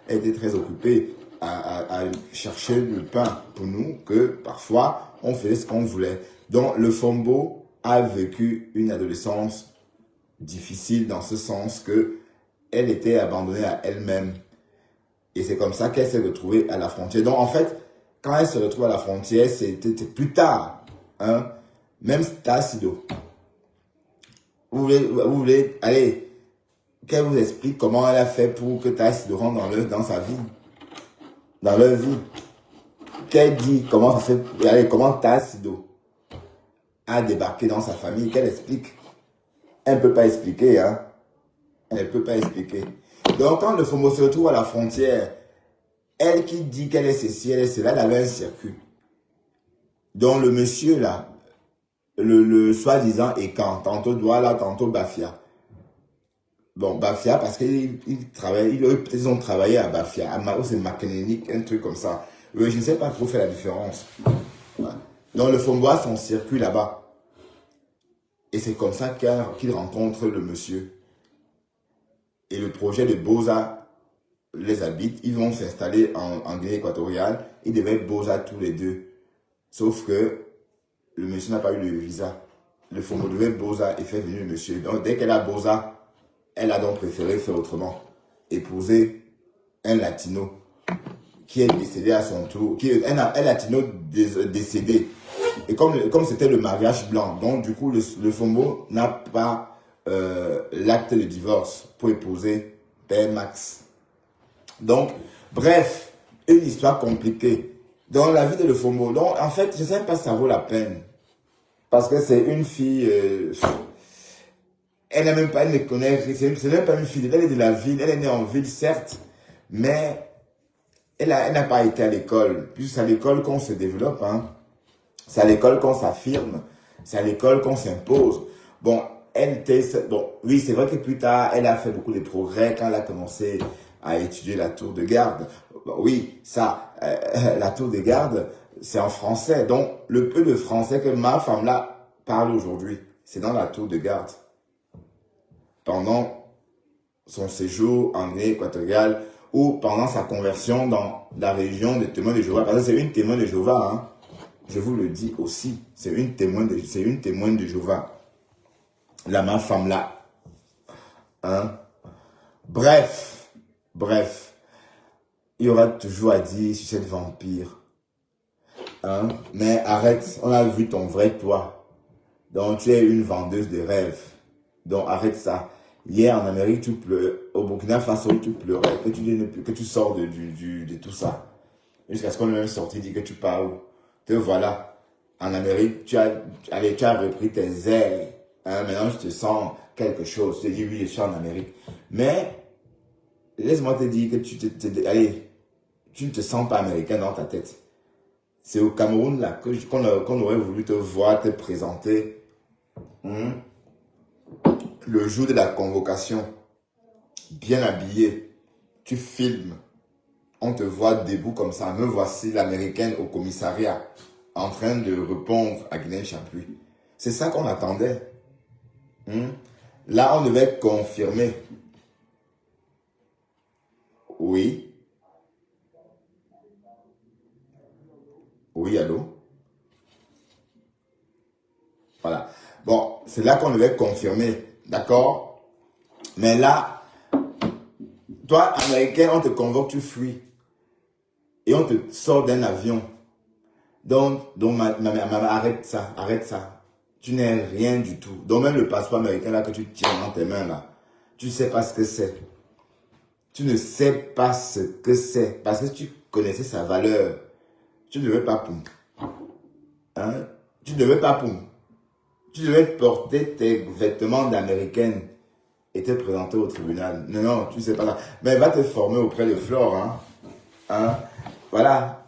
[SPEAKER 1] elle était très occupée à chercher le pain pour nous, que parfois, on faisait ce qu'on voulait. Donc, le Fombo a vécu une adolescence difficile dans ce sens que elle était abandonnée à elle-même. Et c'est comme ça qu'elle s'est retrouvée à la frontière. Donc, en fait, quand elle se retrouve à la frontière, c'était plus tard. Hein, même Tassido. Vous voulez, allez, qu'elle vous explique comment elle a fait pour que Tassido rentre dans sa vie. Dans leur vie. Qu'elle dit comment ça fait, allez, comment Tassido a débarqué dans sa famille, qu'elle explique. Elle ne peut pas expliquer, hein. Elle ne peut pas expliquer. Donc, quand le Fombo se retrouve à la frontière, elle qui dit qu'elle est ceci, elle est cela, elle avait un circuit. Donc, le monsieur, là, le soi-disant Ekan, tantôt Douala, tantôt Bafia. Bon, Bafia, parce qu'ils travaillent, ils ont travaillé à Bafia, à Maro, c'est Makénénique, un truc comme ça. Je ne sais pas trop faire la différence. Voilà. Donc, le Fombo a son circuit là-bas. Et c'est comme ça qu'il rencontre le monsieur. Et le projet de Boza les habite. Ils vont s'installer en Guinée équatoriale. Ils devaient être Boza tous les deux. Sauf que le monsieur n'a pas eu le visa. Le Fombo devait Boza et faire venir le monsieur. Donc, dès qu'elle a Boza, elle a donc préféré faire autrement. Épouser un latino qui est décédé à son tour. Qui est un latino décédé. Et comme c'était le mariage blanc, donc du coup, le Fombo n'a pas l'acte de divorce pour épouser Père Max. Donc, bref, une histoire compliquée. Dans la vie de Lefombo. Donc, en fait, je ne sais même pas si ça vaut la peine. Parce que c'est une fille... elle n'a même pas, elle ne connaît... C'est même pas une fille. Elle est de la ville. Elle est née en ville, certes. Mais elle n'a pas été à l'école. Puis c'est à l'école qu'on se développe. Hein. C'est à l'école qu'on s'affirme. C'est à l'école qu'on s'impose. Bon, bon, oui, c'est vrai que plus tard, elle a fait beaucoup de progrès quand elle a commencé à étudier la tour de garde. Bon, oui, ça, la tour de garde, c'est en français. Donc, le peu de français que ma femme là parle aujourd'hui, c'est dans la tour de garde. Pendant son séjour en Guinée équatoriale ou pendant sa conversion dans la région des témoins de Jéhovah. Parce que c'est une témoin de Jéhovah, hein. Je vous le dis aussi, c'est une témoin de Jéhovah. Là, ma femme là. Hein? Bref, il y aura toujours à dire sur cette vampire. Hein? Mais arrête, on a vu ton vrai toi. Donc tu es une vendeuse de rêves. Donc arrête ça. Hier en Amérique, tu pleurais. Au Burkina Faso, tu pleurais. Que tu sors de tout ça. Jusqu'à ce qu'on ait même sorti, dit que tu pars où? Te voilà. En Amérique, tu as repris tes airs. Hein? Maintenant, je te sens quelque chose. Je te dis, oui, je suis en Amérique. Mais, laisse-moi te dire que tu ne te sens pas américain dans ta tête. C'est au Cameroun là qu'on aurait voulu te voir, te présenter. Le jour de la convocation, bien habillé, tu filmes. On te voit debout comme ça. Me voici l'américaine au commissariat en train de répondre à Guylaine Chapuis. C'est ça qu'on attendait. Là, on devait confirmer. Oui. Oui, allô? Voilà. Bon, c'est là qu'on devait confirmer. D'accord? Mais là, toi, américain, on te convoque, tu fuis. Et on te sort d'un avion. Donc arrête ça. Tu n'es rien du tout. Donc même le passeport américain là que tu tiens dans tes mains là, tu ne sais pas ce que c'est. Tu ne sais pas ce que c'est. Parce que tu connaissais sa valeur. Tu ne devais pas poum. Hein? Tu ne devais pas poum. Tu devais porter tes vêtements d'américaine et te présenter au tribunal. Non, tu ne sais pas ça. Mais va te former auprès de Flore. Hein? Voilà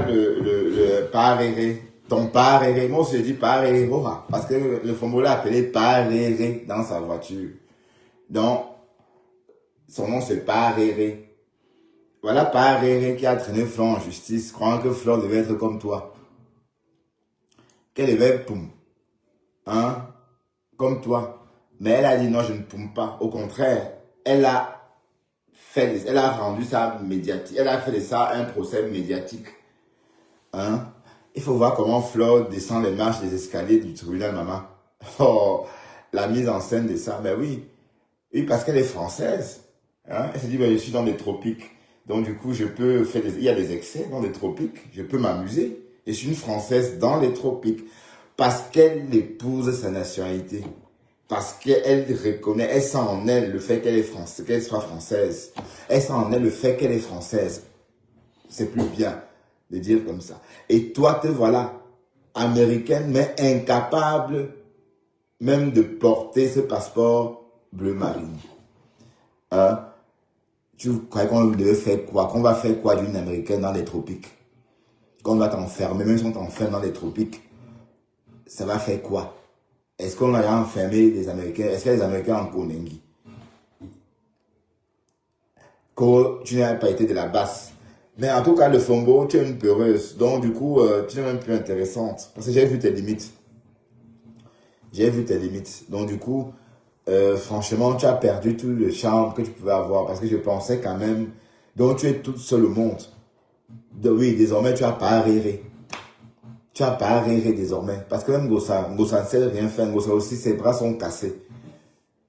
[SPEAKER 1] le paréré. Ton paréré. Moi, je dis paréré. Parce que le Fombo l'a appelé paréré dans sa voiture. Donc, son nom c'est paréré. Voilà paréré qui a traîné Flore en justice, croyant que Flore devait être comme toi. Qu'elle devait poum. Hein? Comme toi. Mais elle a dit non, je ne poum pas. Au contraire, elle a rendu ça médiatique. Elle a fait de ça un procès médiatique. Hein? Il faut voir comment Flore descend les marches des escaliers du tribunal, maman. Oh, la mise en scène de ça. Ben oui. Oui, parce qu'elle est française. Hein? Elle s'est dit, ben, je suis dans les tropiques. Donc, du coup, je peux faire il y a des excès dans les tropiques. Je peux m'amuser. Je suis une Française dans les tropiques. Parce qu'elle épouse sa nationalité. Parce qu'elle reconnaît, elle sent en elle le fait qu'elle est française, qu'elle soit française. Elle sent en elle le fait qu'elle est française. C'est plus bien de dire comme ça. Et toi, te voilà, américaine, mais incapable même de porter ce passeport bleu marine. Hein? Tu crois qu'on devait faire quoi? Qu'on va faire quoi d'une américaine dans les tropiques? Qu'on va t'enfermer, même si on t'enferme dans les tropiques, ça va faire quoi? Est-ce qu'on a enfermé les Américains? Est-ce qu'il y a des Américains en Konengi? Que tu n'as pas été de la basse. Mais en tout cas, le Fombo, tu es une peureuse. Donc, du coup, tu n'es même plus intéressante. Parce que j'ai vu tes limites. Donc, du coup, franchement, tu as perdu tout le charme que tu pouvais avoir. Parce que je pensais quand même... Donc, tu es toute seule au monde. Oui, désormais, tu n'as pas rêvé. Tu n'as pas rêvé désormais. Parce que même Ngossa ne sait rien faire. Ngossa aussi, ses bras sont cassés.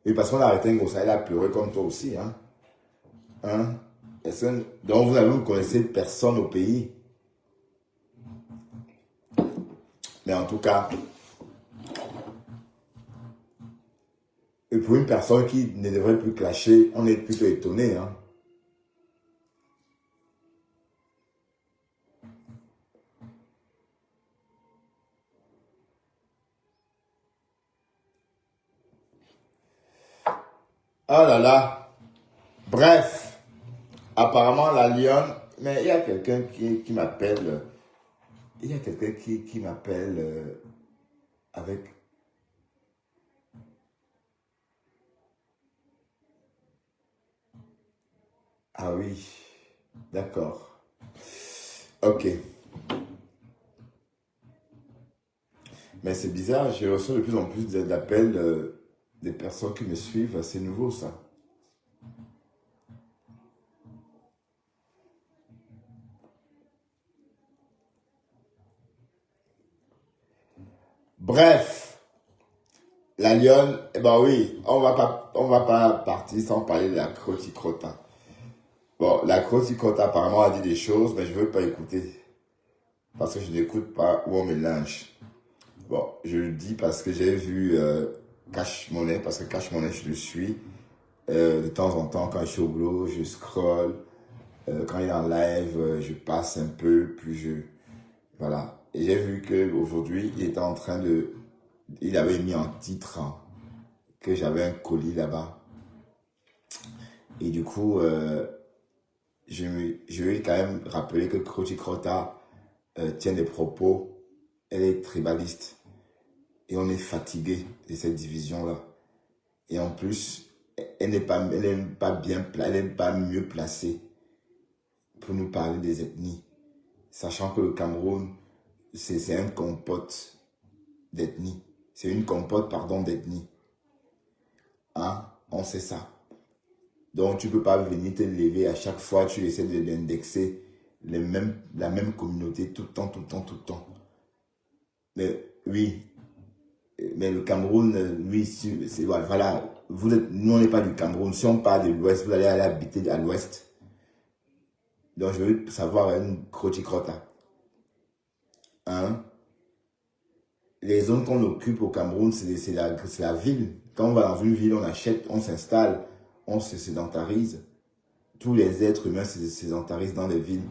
[SPEAKER 1] Et parce qu'on a arrêté Ngossa, elle a pleuré comme toi aussi. Hein? Donc vous connaissez personne au pays. Mais en tout cas, et pour une personne qui ne devrait plus clasher, on est plutôt étonné. Hein? Oh là là. Bref, apparemment la lionne, mais il y a quelqu'un qui m'appelle, il y a quelqu'un qui m'appelle avec, ah oui, d'accord, ok. Mais c'est bizarre, je reçois de plus en plus d'appels des personnes qui me suivent, c'est nouveau ça. Bref, la lionne, eh ben oui, on va pas partir sans parler de la croticrota. Bon, la croticrota apparemment a dit des choses, mais je veux pas écouter. Parce que je n'écoute pas où on me lynche. Bon, je le dis parce que j'ai vu Cash Money, parce que Cash Money, je le suis. De temps en temps, quand je suis au boulot, je scroll. Quand il est en live, je passe un peu, puis je... Voilà. Et j'ai vu qu'aujourd'hui, il était en train de... Il avait mis en titre que j'avais un colis là-bas. Et du coup, je vais quand même rappeler que Croci Crota tient des propos. Elle est tribaliste. Et on est fatigué de cette division-là. Et en plus, elle n'est pas bien, elle n'est pas mieux placée pour nous parler des ethnies. Sachant que le Cameroun, c'est un compote d'ethnie. C'est une compote, pardon, d'ethnie. Hein? On sait ça. Donc, tu ne peux pas venir te lever à chaque fois, tu essaies d'indexer la même communauté tout le temps, tout le temps, tout le temps. Mais oui, mais le Cameroun, lui, c'est voilà. Nous, on n'est pas du Cameroun. Si on part de l'Ouest, vous allez aller habiter à l'Ouest. Donc, je veux savoir une croticrota. Hein? Les zones qu'on occupe au Cameroun, c'est la ville. Quand on va dans une ville, on achète, on s'installe, on se sédentarise. Tous les êtres humains se sédentarisent dans les villes.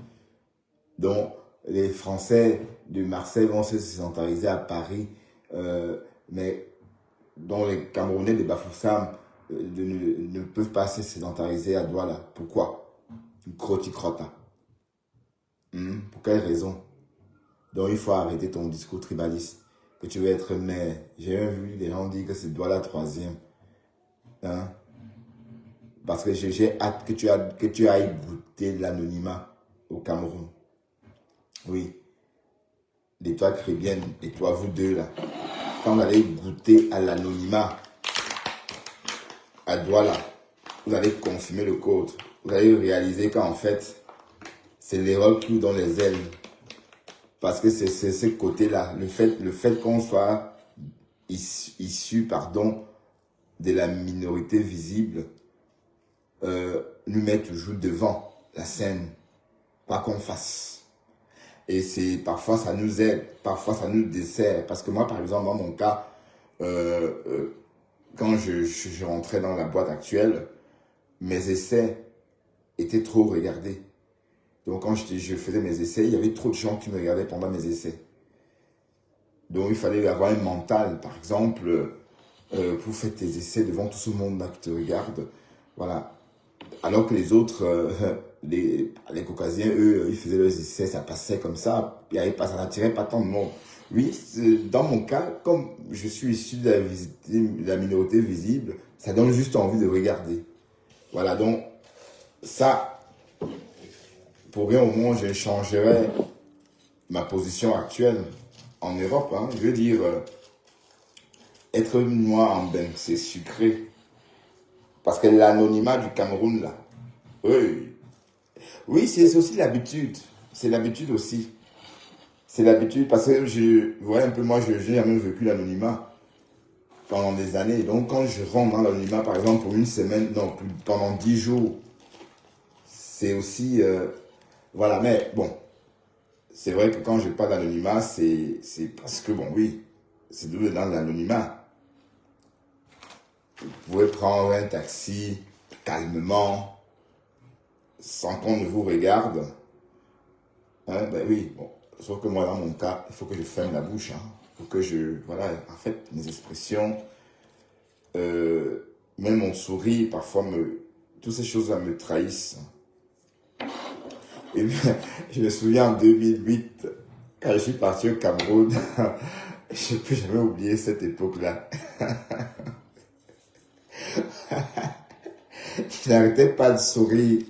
[SPEAKER 1] Donc, les Français de Marseille vont se sédentariser à Paris, mais dont les Camerounais de Bafoussam ne peuvent pas se sédentariser à Douala. Pourquoi? Une croticrota. Pour quelle raison? Donc, il faut arrêter ton discours tribaliste. Que tu veux être maire. J'ai même vu des gens dire que c'est Douala troisième. Hein? Parce que j'ai hâte que tu ailles goûter l'anonymat au Cameroun. Oui. Et toi, Crébienne, et toi, vous deux là. Quand vous allez goûter à l'anonymat à Douala, vous allez confirmer le code. Vous allez réaliser qu'en fait, c'est l'erreur qui nous donne les ailes. Parce que c'est ce côté-là, le fait qu'on soit issu, de la minorité visible, nous met toujours devant la scène, pas qu'on fasse. Et parfois ça nous aide, parfois ça nous dessert. Parce que moi, par exemple, dans mon cas, quand je rentrais dans la boîte actuelle, mes essais étaient trop regardés. Donc quand je faisais mes essais, il y avait trop de gens qui me regardaient pendant mes essais. Donc il fallait avoir un mental, par exemple, pour faire tes essais devant tout ce monde là qui te regarde. Voilà. Alors que les autres, les Caucasiens, eux, ils faisaient leurs essais, ça passait comme ça, ça n'attirait pas tant de monde. Oui, dans mon cas, comme je suis issu de la minorité visible, ça donne juste envie de regarder. Voilà, donc ça... Pour rien au monde, je changerais ma position actuelle en Europe. Hein. Je veux dire, être noir en bain, c'est sucré. Parce que l'anonymat du Cameroun, là, oui, c'est aussi l'habitude. C'est l'habitude aussi. C'est l'habitude parce que je vois un peu, moi, je n'ai jamais vécu l'anonymat pendant des années. Donc, quand je rentre dans l'anonymat, par exemple, pour une semaine, non, pendant 10 jours, c'est aussi... voilà, mais bon, c'est vrai que quand je parle d'anonymat, c'est parce que, bon, oui, c'est dans l'anonymat. Vous pouvez prendre un taxi calmement, sans qu'on ne vous regarde. Hein, ben oui, bon, sauf que moi, dans mon cas, il faut que je ferme la bouche. Hein. Il faut que voilà, en fait, mes expressions, même mon sourire, parfois, toutes ces choses-là me trahissent. Et bien, je me souviens en 2008, quand je suis parti au Cameroun, je ne peux jamais oublier cette époque-là. Je n'arrêtais pas de sourire.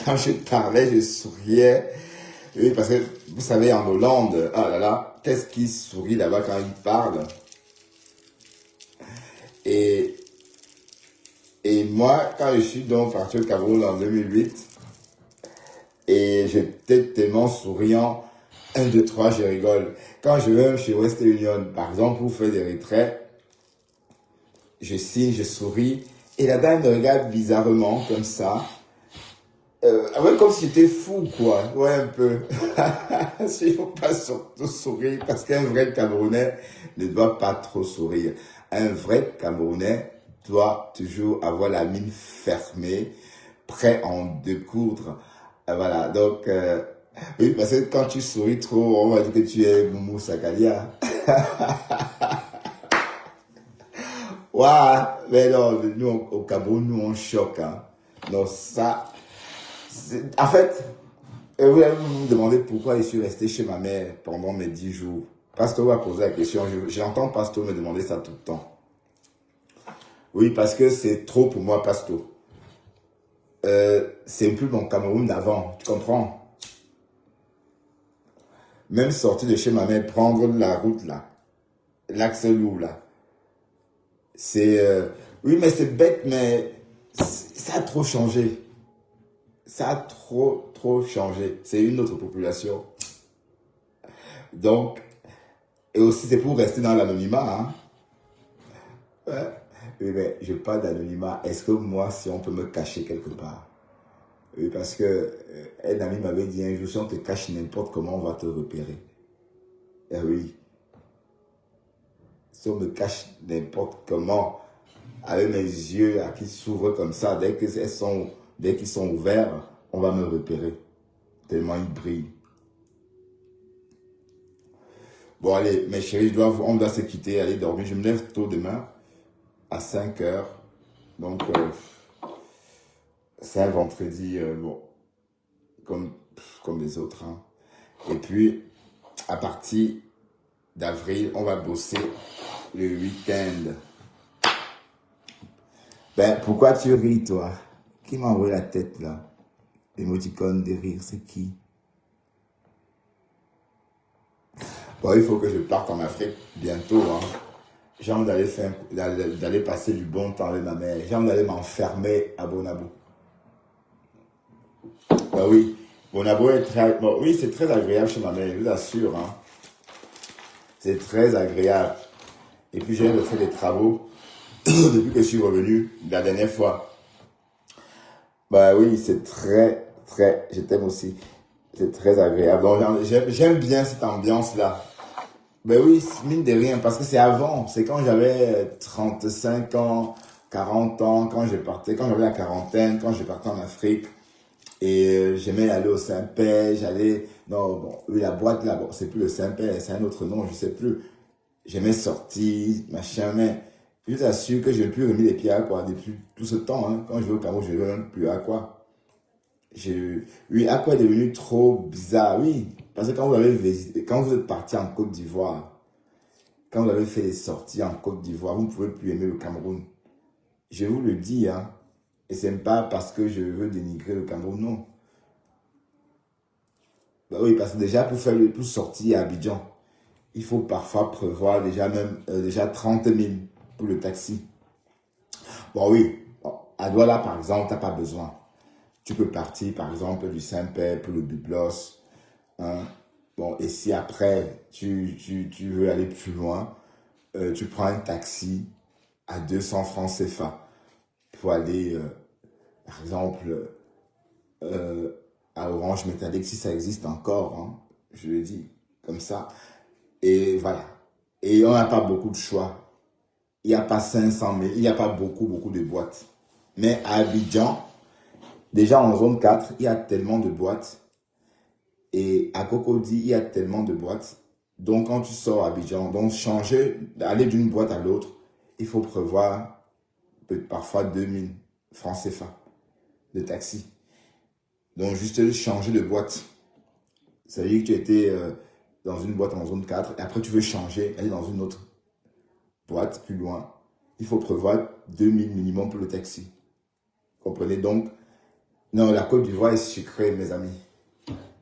[SPEAKER 1] Quand je parlais, je souriais. Oui, parce que, vous savez, en Hollande, ah là là, qu'est-ce qui sourit là-bas quand il parle? Et moi, quand je suis donc parti au Cameroun en 2008, et j'étais tellement souriant, 1, 2, 3, je rigole. Quand je vais chez Western Union, par exemple, pour faire des retraits, je signe, je souris, et la dame me regarde bizarrement, comme ça. Ouais, comme si j'étais fou, quoi. Ouais, un peu. Il ne faut pas surtout sourire, parce qu'un vrai Camerounais ne doit pas trop sourire. Un vrai Camerounais doit toujours avoir la mine fermée, prêt à en découdre. Voilà, donc, oui, parce que quand tu souris trop, on va dire que tu es Moumou Sakalia. Waouh, mais non, nous, au Cameroun, nous, on choque, hein. Donc, ça, en fait, vous allez vous demander pourquoi je suis resté chez ma mère pendant mes 10 jours. Pasteur va poser la question. J'entends Pasteur me demander ça tout le temps. Oui, parce que c'est trop pour moi, Pasteur. C'est plus mon Cameroun d'avant, tu comprends? Même sortir de chez ma mère, prendre la route là, l'axe lourd là. C'est... oui, mais c'est bête, mais ça a trop changé. Ça a trop changé. C'est une autre population. Donc, et aussi c'est pour rester dans l'anonymat. Hein. Ouais. Oui, mais je parle d'anonymat. Est-ce que moi, si on peut me cacher quelque part? Oui, parce que un ami m'avait dit un jour, si on te cache n'importe comment, on va te repérer. Eh oui. Si on me cache n'importe comment, avec mes yeux là, qui s'ouvrent comme ça, dès qu'ils sont ouverts, on va me repérer. Tellement ils brillent. Bon, allez, mes chéris, on doit se quitter, aller dormir. Je me lève tôt demain, à 5 heures. Donc, c'est un vendredi, bon, comme les autres. Hein. Et puis, à partir d'avril, on va bosser le week-end. Ben, pourquoi tu ris, toi? Qui m'a envoyé la tête, là? L'émoticône de rire, c'est qui? Bon, il faut que je parte en Afrique bientôt. Hein. J'ai envie d'aller passer du bon temps avec ma mère. J'ai envie d'aller m'enfermer à Bonabo. Ben oui, Bonabo est très... Bon, oui, c'est très agréable chez ma mère, je vous assure. Hein. C'est très agréable. Et puis, j'ai fait des travaux depuis que je suis revenu la dernière fois. Ben oui, c'est très... Je t'aime aussi. C'est très agréable. Donc, j'aime bien cette ambiance-là. Ben oui, mine de rien, parce que c'est avant. C'est quand j'avais 35 ans, 40 ans, quand j'avais la quarantaine, quand je partais en Afrique. Et j'aimais aller au Saint-Pé, non, bon, oui, la boîte là, bon, c'est plus le Saint-Pé, c'est un autre nom, je sais plus. J'aimais sortir, machin, mais je vous assure que je n'ai plus remis les pieds à quoi depuis tout ce temps, hein. Quand je vais au Cameroun, je ne vais même plus à quoi. Oui, Aqua est devenu trop bizarre, oui. Parce que quand vous êtes parti en Côte d'Ivoire, quand vous avez fait les sorties en Côte d'Ivoire, vous ne pouvez plus aimer le Cameroun. Je vous le dis, hein. Et ce n'est pas parce que je veux dénigrer le Cameroun, non. Bah oui, parce que déjà, pour sortir à Abidjan, il faut parfois prévoir déjà 30 000 pour le taxi. Bon, oui. Bon, à Douala, par exemple, tu n'as pas besoin. Tu peux partir, par exemple, du Saint-Pé pour le Biblos. Hein. Bon, et si après, tu veux aller plus loin, tu prends un taxi à 200 francs CFA pour aller, par exemple, à Orange Métallique, si ça existe encore, hein, je le dis comme ça. Et voilà. Et on n'a pas beaucoup de choix. Il n'y a pas 500 000, il n'y a pas beaucoup de boîtes. Mais à Abidjan, déjà en zone 4, il y a tellement de boîtes. Et à Cocody, il y a tellement de boîtes. Donc, quand tu sors à Abidjan, donc aller d'une boîte à l'autre, il faut prévoir parfois 2000 francs CFA de taxi. Donc, juste changer de boîte. Ça veut dire que tu étais dans une boîte en zone 4 et après tu veux changer, aller dans une autre boîte plus loin. Il faut prévoir 2000 minimum pour le taxi. Comprenez donc? Non, la Côte d'Ivoire est sucrée, mes amis.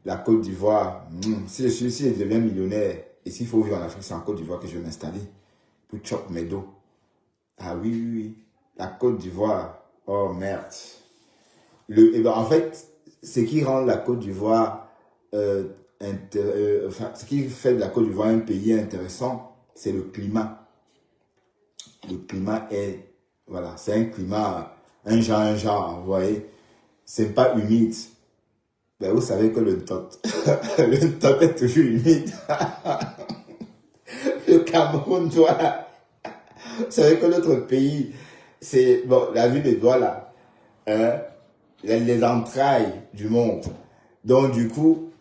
[SPEAKER 1] La Côte d'Ivoire, si je deviens millionnaire et s'il faut vivre en Afrique, c'est en Côte d'Ivoire que je vais m'installer pour chop mes dos. Ah oui, oui, oui. La Côte d'Ivoire, oh merde. En fait, ce qui rend la Côte d'Ivoire, ce qui fait de la Côte d'Ivoire un pays intéressant, c'est le climat. Le climat est, voilà, c'est un climat, un genre, vous voyez. C'est pas humide. Ben, vous savez que le Ntote, le Ntote est toujours humide. Le Cameroun, voilà. Vous savez que notre pays, c'est, bon, la ville de Douala, hein, les entrailles du monde. Donc, du coup,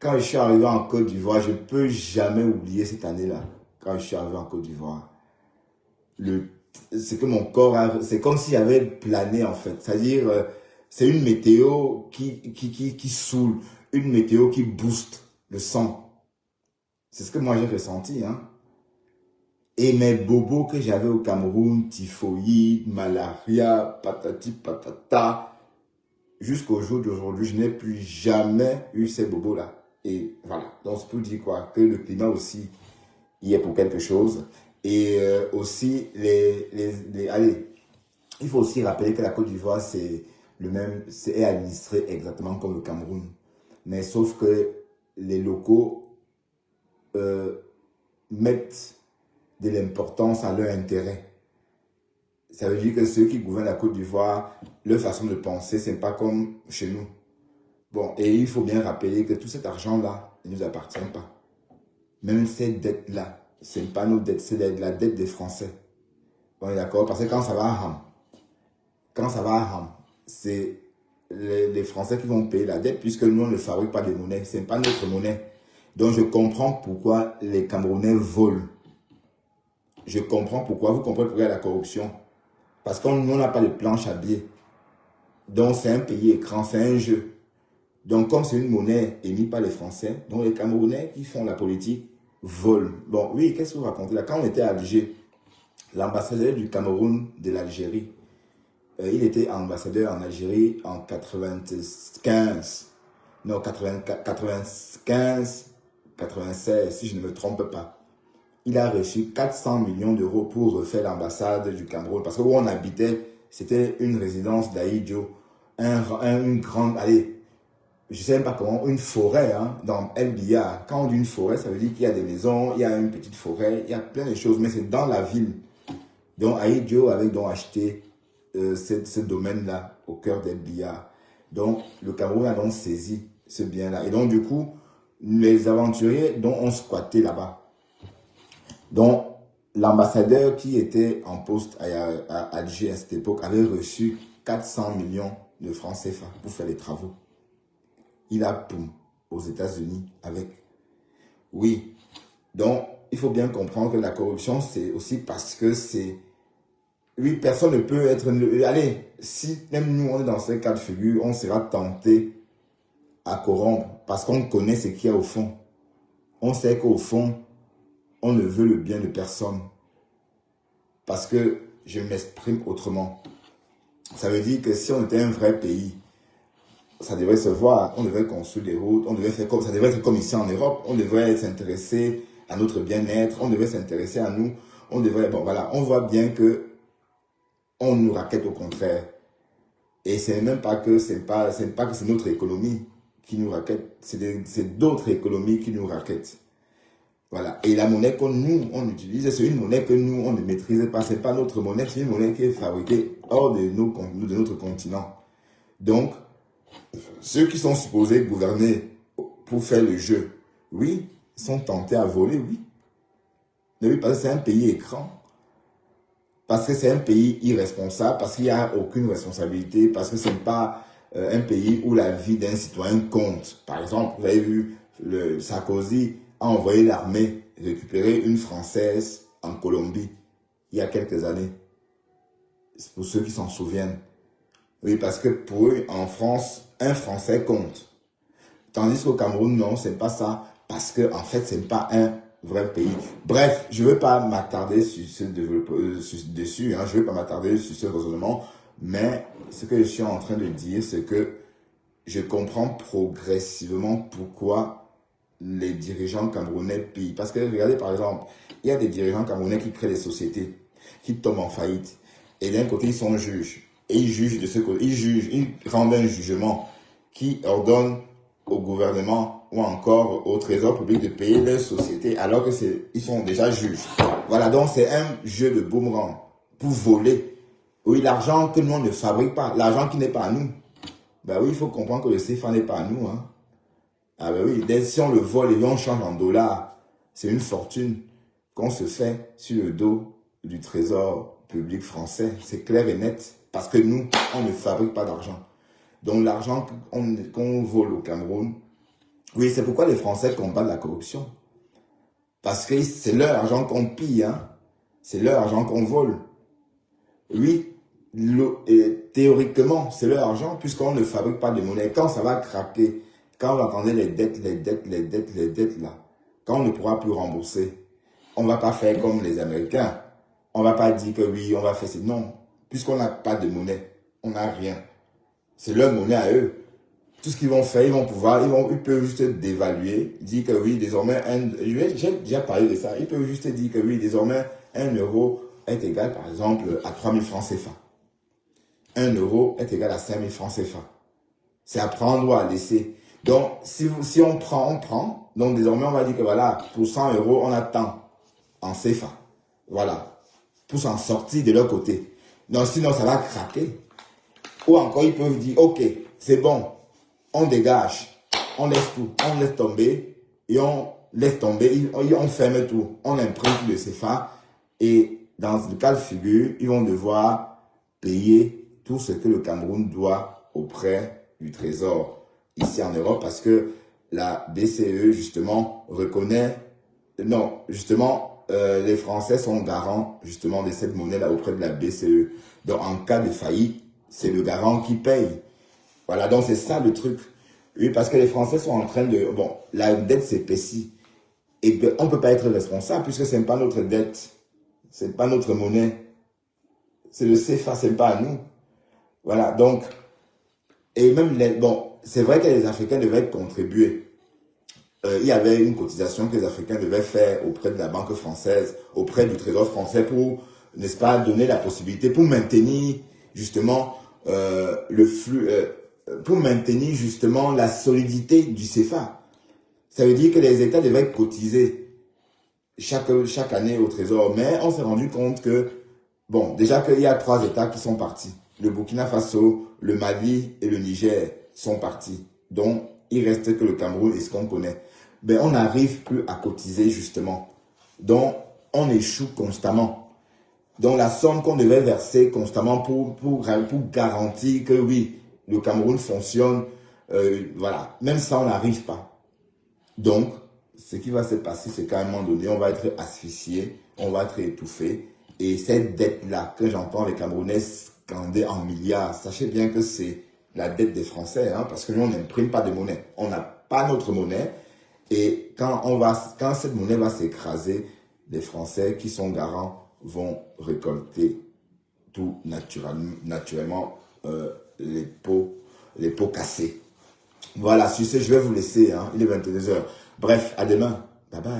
[SPEAKER 1] quand je suis arrivé en Côte d'Ivoire, je ne peux jamais oublier cette année-là. Quand je suis arrivé en Côte d'Ivoire, c'est que mon corps, c'est comme s'il avait plané en fait. C'est-à-dire, c'est une météo qui saoule, une météo qui booste le sang. C'est ce que moi j'ai ressenti, hein. Et mes bobos que j'avais au Cameroun, typhoïde, malaria, patati patata, jusqu'au jour d'aujourd'hui, je n'ai plus jamais eu ces bobos-là. Et voilà, donc c'est pour dire quoi, que le climat aussi y est pour quelque chose. Et aussi, allez, il faut aussi rappeler que la Côte d'Ivoire, c'est administré exactement comme le Cameroun. Mais sauf que les locaux mettent de l'importance à leur intérêt. Ça veut dire que ceux qui gouvernent la Côte d'Ivoire, leur façon de penser, c'est pas comme chez nous. Bon, et il faut bien rappeler que tout cet argent-là ne nous appartient pas. Même cette dette-là, ce n'est pas nos dettes, c'est la dette des Français. On est d'accord? Parce que quand ça va à Ham, c'est les Français qui vont payer la dette puisque nous, on ne fabrique pas de monnaie. Ce n'est pas notre monnaie. Donc, je comprends pourquoi les Camerounais volent. Je comprends pourquoi. Vous comprenez pourquoi il y a la corruption. Parce qu'on n'a pas de planche à billets. Donc, c'est un pays écran, c'est un jeu. Donc, comme c'est une monnaie émise par les Français, donc les Camerounais qui font la politique volent. Bon, oui, qu'est-ce que vous racontez là? Quand on était à Alger, l'ambassadeur du Cameroun de l'Algérie, il était ambassadeur en Algérie en 95. Non, 95, 96, si je ne me trompe pas. Il a reçu 400 millions d'euros pour refaire l'ambassade du Cameroun. Parce que où on habitait, c'était une résidence d'Aïdjo. Une grande, allez, je ne sais même pas comment, une forêt, hein, dans El Biya. Quand on dit une forêt, ça veut dire qu'il y a des maisons, il y a une petite forêt, il y a plein de choses, mais c'est dans la ville. Donc Aïdjo avait donc acheté ce domaine-là au cœur d'El Biya. Donc le Cameroun a donc saisi ce bien-là. Et donc du coup, les aventuriers dont ont squatté là-bas. Donc l'ambassadeur qui était en poste à Alger à cette époque avait reçu 400 millions de francs CFA pour faire les travaux. Il a poum aux États-Unis avec. Oui. Donc, il faut bien comprendre que la corruption, c'est aussi parce que c'est... Oui, personne ne peut être... Allez, si même nous, on est dans ce cas de figure, on sera tenté à corrompre parce qu'on connaît ce qu'il y a au fond. On sait qu'au fond, on ne veut le bien de personne. Parce que je m'exprime autrement. Ça veut dire que si on était un vrai pays, ça devrait se voir, on devrait construire des routes, on devrait faire comme ça, devrait être comme ici en Europe, on devrait s'intéresser à notre bien-être, on devrait s'intéresser à nous, on devrait, bon voilà, on voit bien que on nous raquette au contraire. Et c'est même pas que c'est notre économie qui nous raquette, c'est d'autres économies qui nous raquettent. Voilà. Et la monnaie que nous, on utilise, c'est une monnaie que nous, on ne maîtrise pas. C'est pas notre monnaie, c'est une monnaie qui est fabriquée hors de notre continent. Donc, ceux qui sont supposés gouverner pour faire le jeu, oui, sont tentés à voler, oui. Mais oui, parce que c'est un pays écran. Parce que c'est un pays irresponsable, parce qu'il n'y a aucune responsabilité, parce que ce n'est pas un pays où la vie d'un citoyen compte. Par exemple, vous avez vu, Sarkozy a envoyé l'armée récupérer une Française en Colombie il y a quelques années. C'est pour ceux qui s'en souviennent. Oui, parce que pour eux, en France, un Français compte. Tandis qu'au Cameroun, non, c'est pas ça. Parce que, en fait, c'est pas un vrai pays. Bref, je veux pas m'attarder sur dessus, hein, je veux pas m'attarder sur ce raisonnement. Mais ce que je suis en train de dire, c'est que je comprends progressivement pourquoi les dirigeants camerounais pillent. Parce que, regardez, par exemple, il y a des dirigeants camerounais qui créent des sociétés, qui tombent en faillite. Et d'un côté, ils sont juges. Et ils jugent de ce côté. Ils rendent un jugement qui ordonne au gouvernement ou encore au trésor public de payer leur société alors que ils sont déjà juges. Voilà, donc c'est un jeu de boomerang pour voler. Oui, l'argent que nous on ne fabrique pas, l'argent qui n'est pas à nous. Ben oui, il faut comprendre que le CFA n'est pas à nous. Hein. Ah ben oui, si on le vole et on change en dollars, c'est une fortune qu'on se fait sur le dos du trésor public français. C'est clair et net. Parce que nous, on ne fabrique pas d'argent. Donc l'argent qu'on vole au Cameroun, oui, c'est pourquoi les Français combattent la corruption. Parce que c'est leur argent qu'on pille, hein. C'est leur argent qu'on vole. Oui, théoriquement, c'est leur argent puisqu'on ne fabrique pas de monnaie. Quand ça va craquer, quand vous entendez les dettes là, quand on ne pourra plus rembourser, on ne va pas faire comme les Américains. On ne va pas dire que oui, on va faire ça. Non, puisqu'on n'a pas de monnaie, on n'a rien. C'est leur monnaie à eux. Tout ce qu'ils vont faire, ils peuvent juste dévaluer, dire que oui, désormais, j'ai déjà parlé de ça, ils peuvent juste dire que oui, désormais, 1 euro est égal, par exemple, à 3 000 francs CFA. 1 euro est égal à 5 000 francs CFA. C'est à prendre ou à laisser. Donc, si on prend, on prend. Donc, désormais, on va dire que voilà, pour 100 euros, on a tant en CFA. Voilà. Pour s'en sortir de leur côté. Donc, sinon, ça va craquer. Ou encore, ils peuvent dire, ok, c'est bon. On dégage, on laisse tout, on laisse tomber, et on laisse tomber, on ferme tout, on imprime tout le CFA, et dans le cas de figure, ils vont devoir payer tout ce que le Cameroun doit auprès du Trésor ici en Europe, parce que la BCE, justement, reconnaît, non, justement, les Français sont garants, justement, de cette monnaie-là auprès de la BCE. Donc, en cas de faillite, c'est le garant qui paye. Voilà, donc c'est ça le truc. Oui, parce que les Français sont en train de... Bon, la dette s'épaissit. Et on ne peut pas être responsable puisque ce n'est pas notre dette. Ce n'est pas notre monnaie. C'est le CFA, ce n'est pas à nous. Voilà, donc... Et même, bon, c'est vrai que les Africains devaient contribuer. Il y avait une cotisation que les Africains devaient faire auprès de la Banque française, auprès du Trésor français pour, n'est-ce pas, donner la possibilité, pour maintenir justement le flux... pour maintenir justement la solidité du CFA. Ça veut dire que les États devaient cotiser chaque année au Trésor. Mais on s'est rendu compte que, bon, déjà qu'il y a 3 États qui sont partis. Le Burkina Faso, le Mali et le Niger sont partis. Donc, il reste que le Cameroun et ce qu'on connaît. Ben, on n'arrive plus à cotiser justement. Donc, on échoue constamment. Donc, la somme qu'on devait verser constamment pour garantir que oui, le Cameroun fonctionne, voilà. Même ça, on n'arrive pas. Donc, ce qui va se passer, c'est qu'à un moment donné, on va être asphyxié, on va être étouffé. Et cette dette-là, que j'entends les Camerounais scander en milliards, sachez bien que c'est la dette des Français, hein, parce que nous, on n'imprime pas de monnaie. On n'a pas notre monnaie. Et quand cette monnaie va s'écraser, les Français qui sont garants vont récolter tout naturellement les pots cassés. Voilà, sur ce, je vais vous laisser. Hein, il est 22h. Bref, à demain. Bye bye.